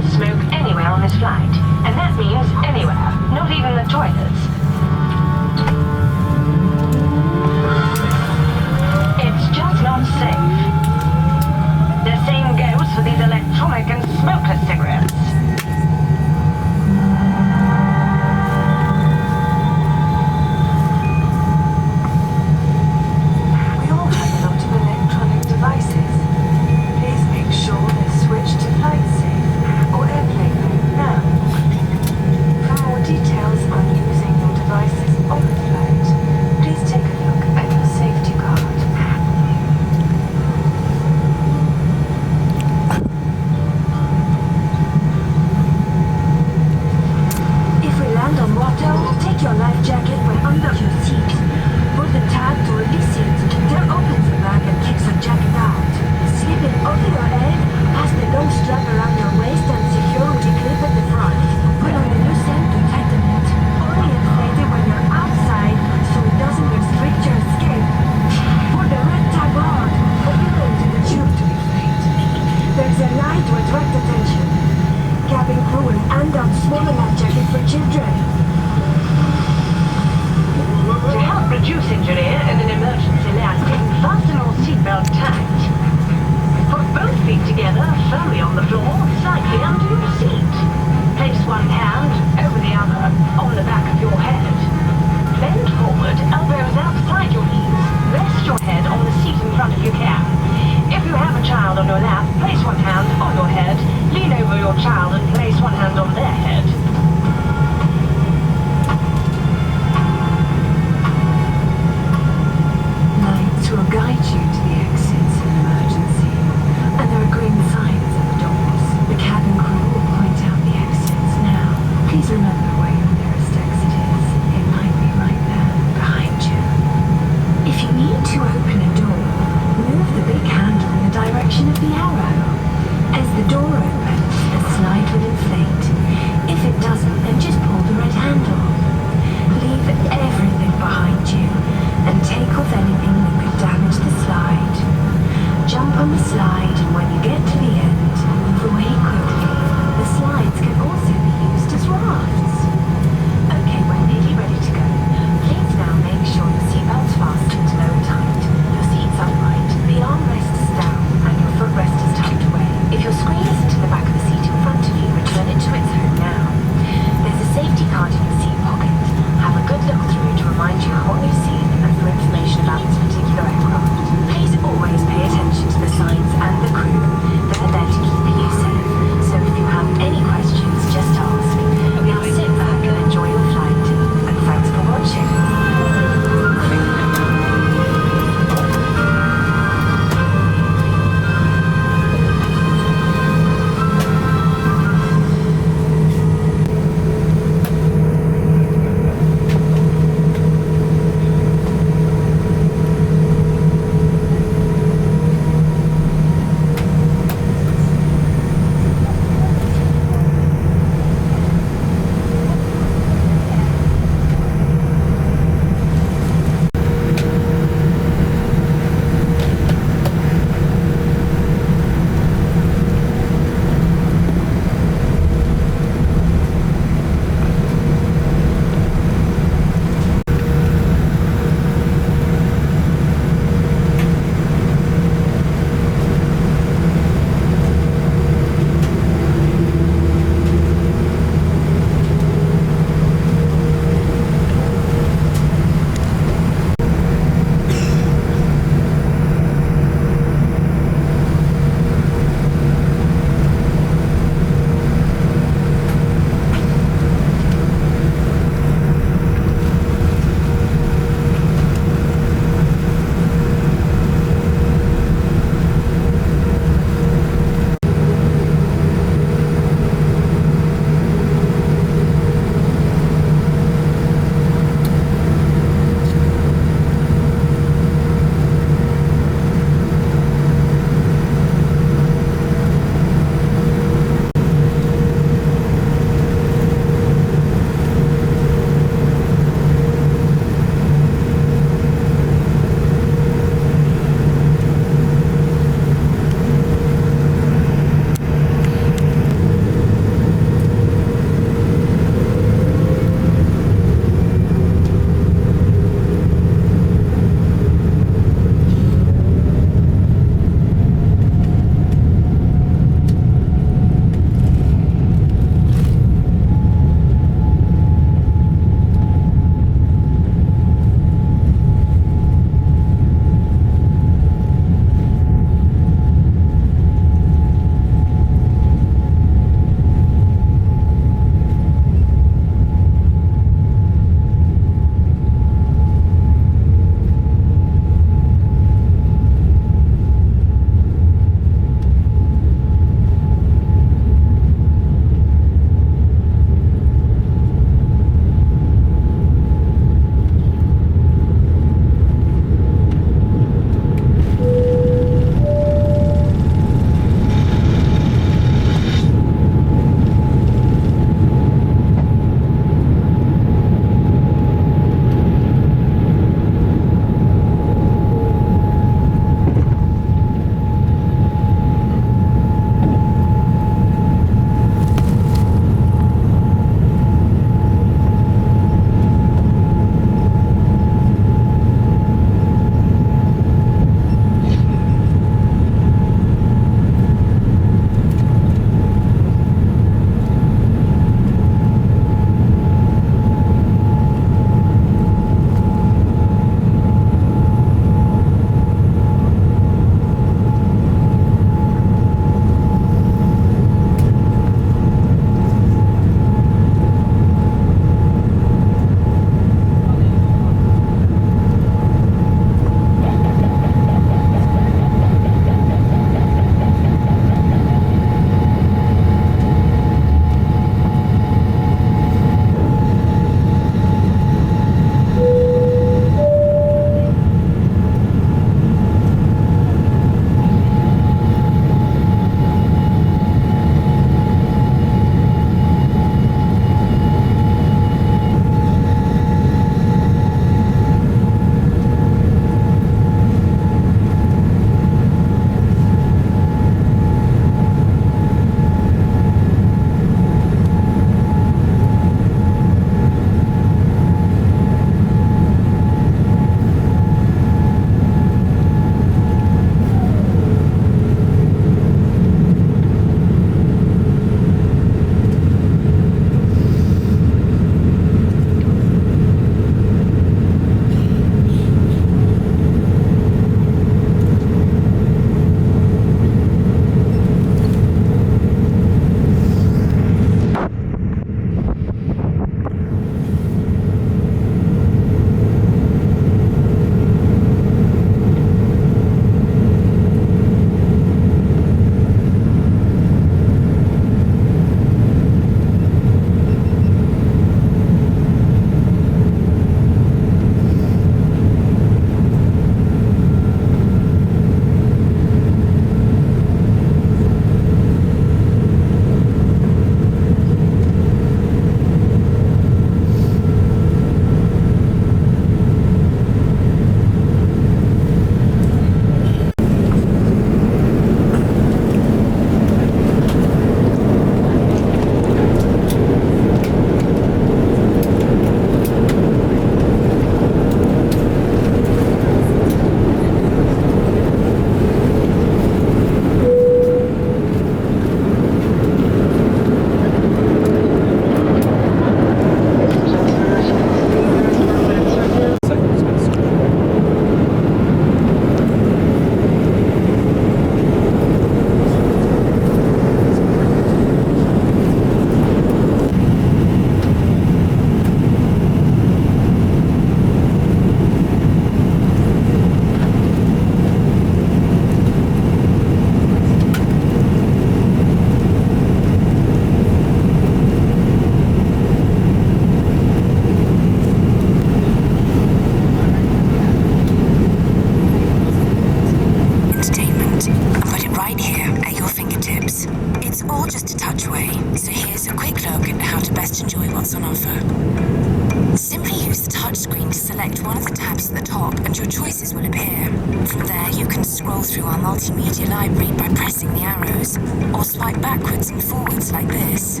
tabs at the top and your choices will appear. From there, you can scroll through our multimedia library by pressing the arrows, or swipe backwards and forwards like this.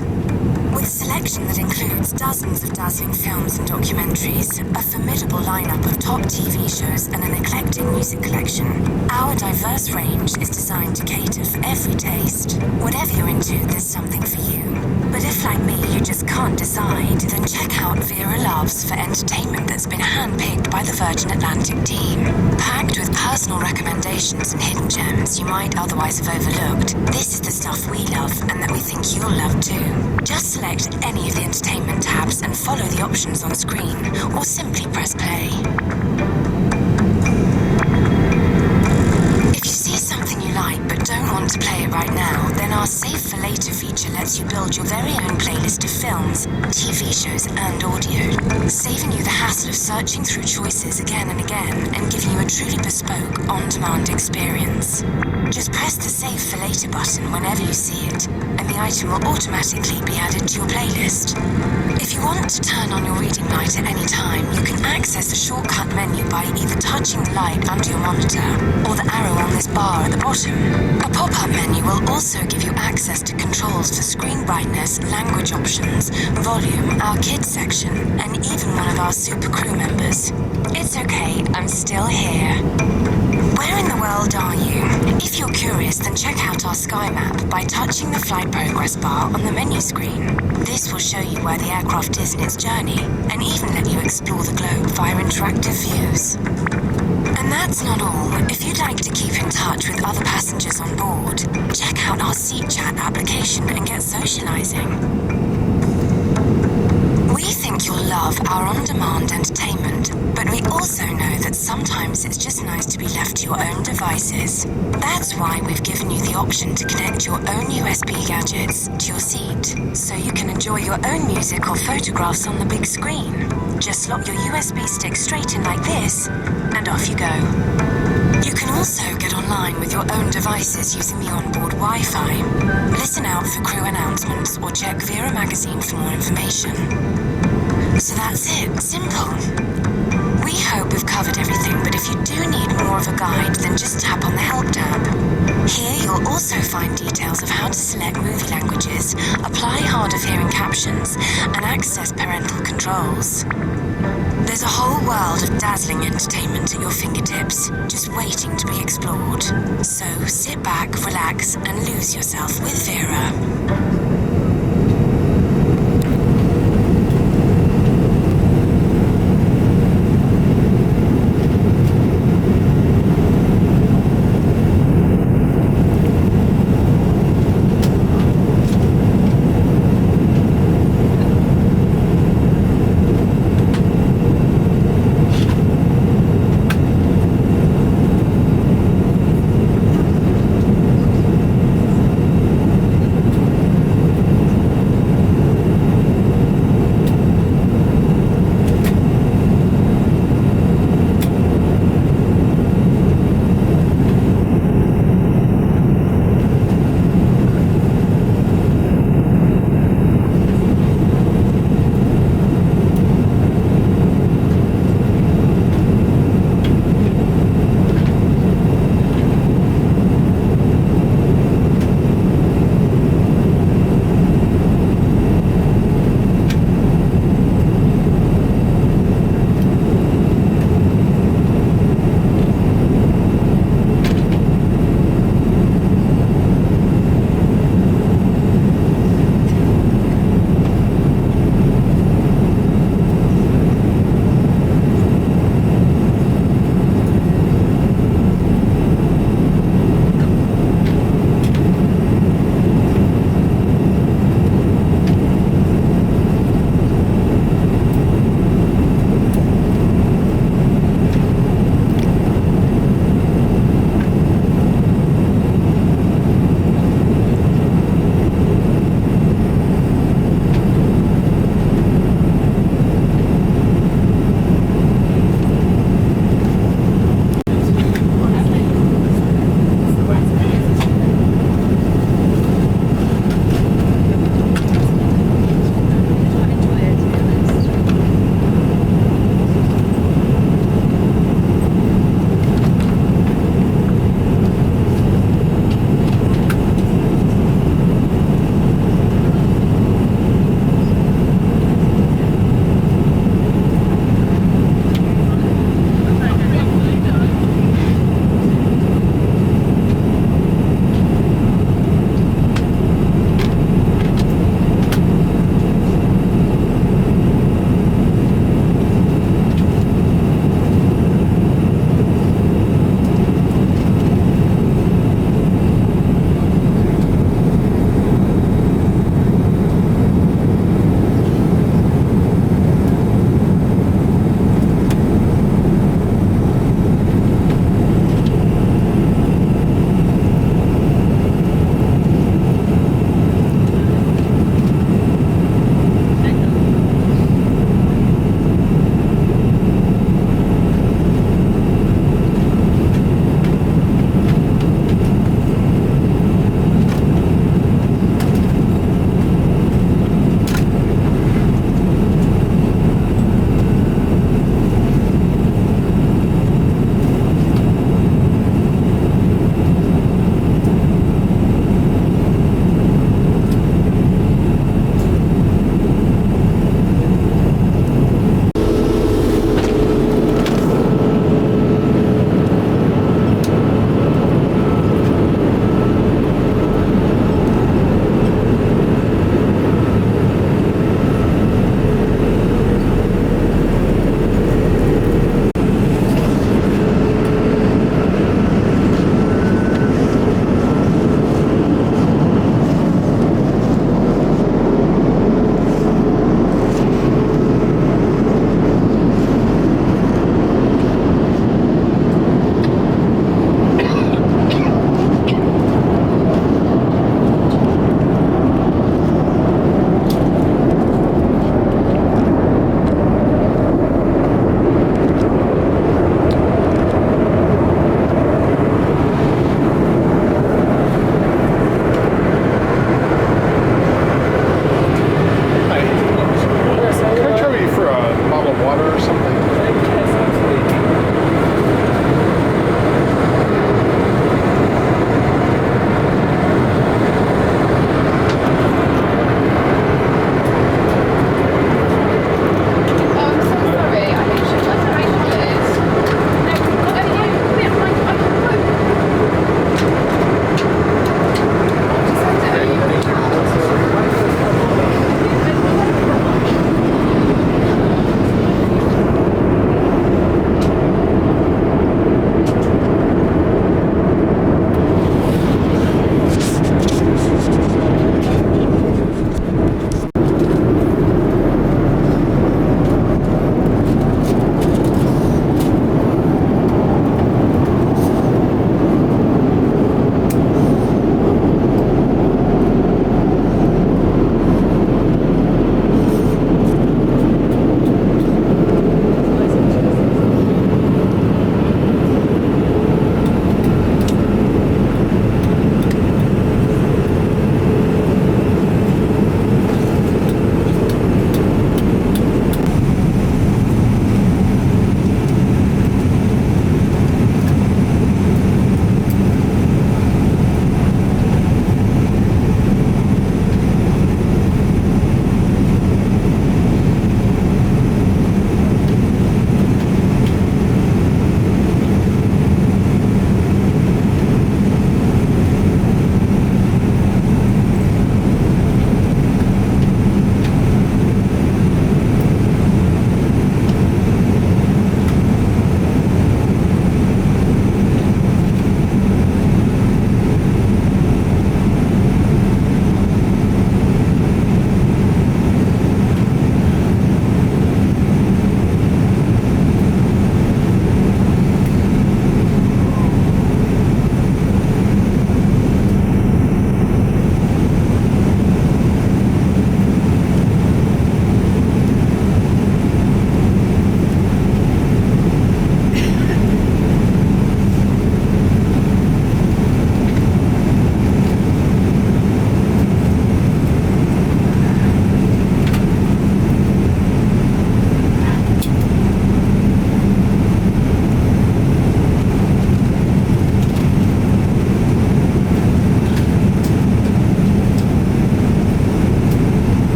With a selection that includes dozens of dazzling films and documentaries, a formidable lineup of top TV shows, and an eclectic music collection, our diverse range is designed to cater for every taste. Whatever you're into, there's something for you. But if, like me, you just can't decide, then check out Vera Loves for entertainment that's been handpicked by the Virgin Atlantic team. Packed with personal recommendations and hidden gems you might otherwise have overlooked, this is the stuff we love and that we think you'll love too. Just select any of the entertainment tabs and follow the options on screen, or simply press play. If you see something you like but don't want to play it right now, then our Save for Later feature lets you build your very own playlist of films, TV shows and audio, saving you the hassle of searching through choices again and again and giving you a truly bespoke, on-demand experience. Just press the Save for Later button whenever you see it, and the item will automatically be added to your playlist. If you want to turn on your reading light at any time, you can access the shortcut menu by either touching the light under your monitor or the arrow on this bar at the bottom. A pop-up menu will also give you access to controls for screen brightness, language options, volume, our kids section, and even one of our super crew members. It's okay, I'm still here. Where in the world are you? If you're curious, then check out our sky map by touching the flight progress bar on the menu screen. This will show you where the aircraft is in its journey, and even let you explore the globe via interactive views. And that's not all. If you'd like to keep in touch with other passengers on board, check out our Seat Chat application and get socializing. We think you'll love our on-demand entertainment, but we also know that sometimes it's just nice to be left to your own devices. That's why we've given you the option to connect your own USB gadgets to your seat, so you can enjoy your own music or photographs on the big screen. Just slot your USB stick straight in like this, and off you go. You can also get online with your own devices using the onboard Wi-Fi. Listen out for crew announcements or check Vera Magazine for more information. So that's it, simple. We hope we've covered everything, but if you do need more of a guide, then just tap on the Help tab. Here you'll also find details of how to select movie languages, apply hard-of-hearing captions, and access parental controls. There's a whole world of dazzling entertainment at your fingertips, just waiting to be explored. So sit back, relax, and lose yourself with Vera.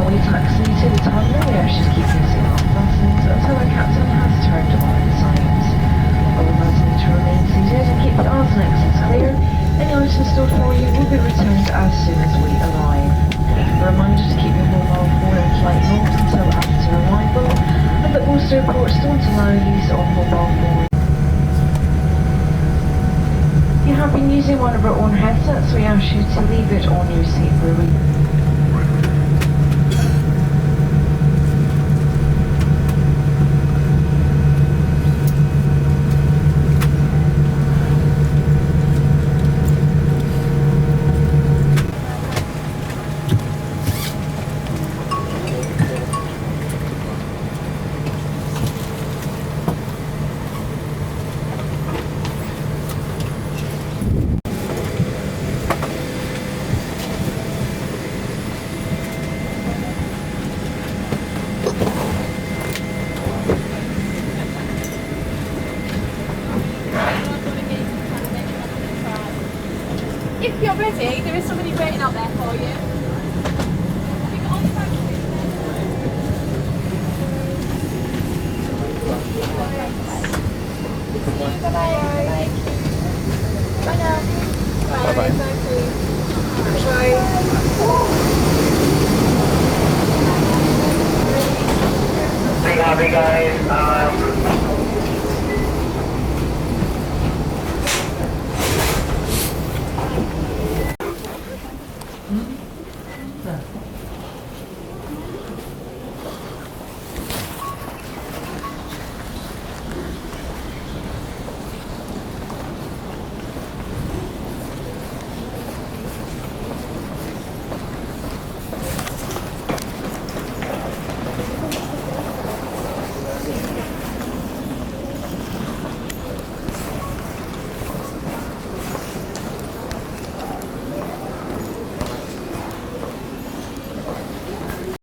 we taxi to the terminal, we actually keep your seatbelt fastened until our captain has turned on the signs. All others need to remain seated and keep the arms and exits clear. Any items stored for you will be returned as soon as we arrive. A reminder to keep your mobile phone in flight mode until after arrival, and that most airports don't allow use of mobile phones. If you have been using one of our own headsets, we ask you to leave it on your seat where we... If you're ready, there is somebody waiting out there for you. Bye-bye. Bye now. Bye-bye. Bye. Bye guys.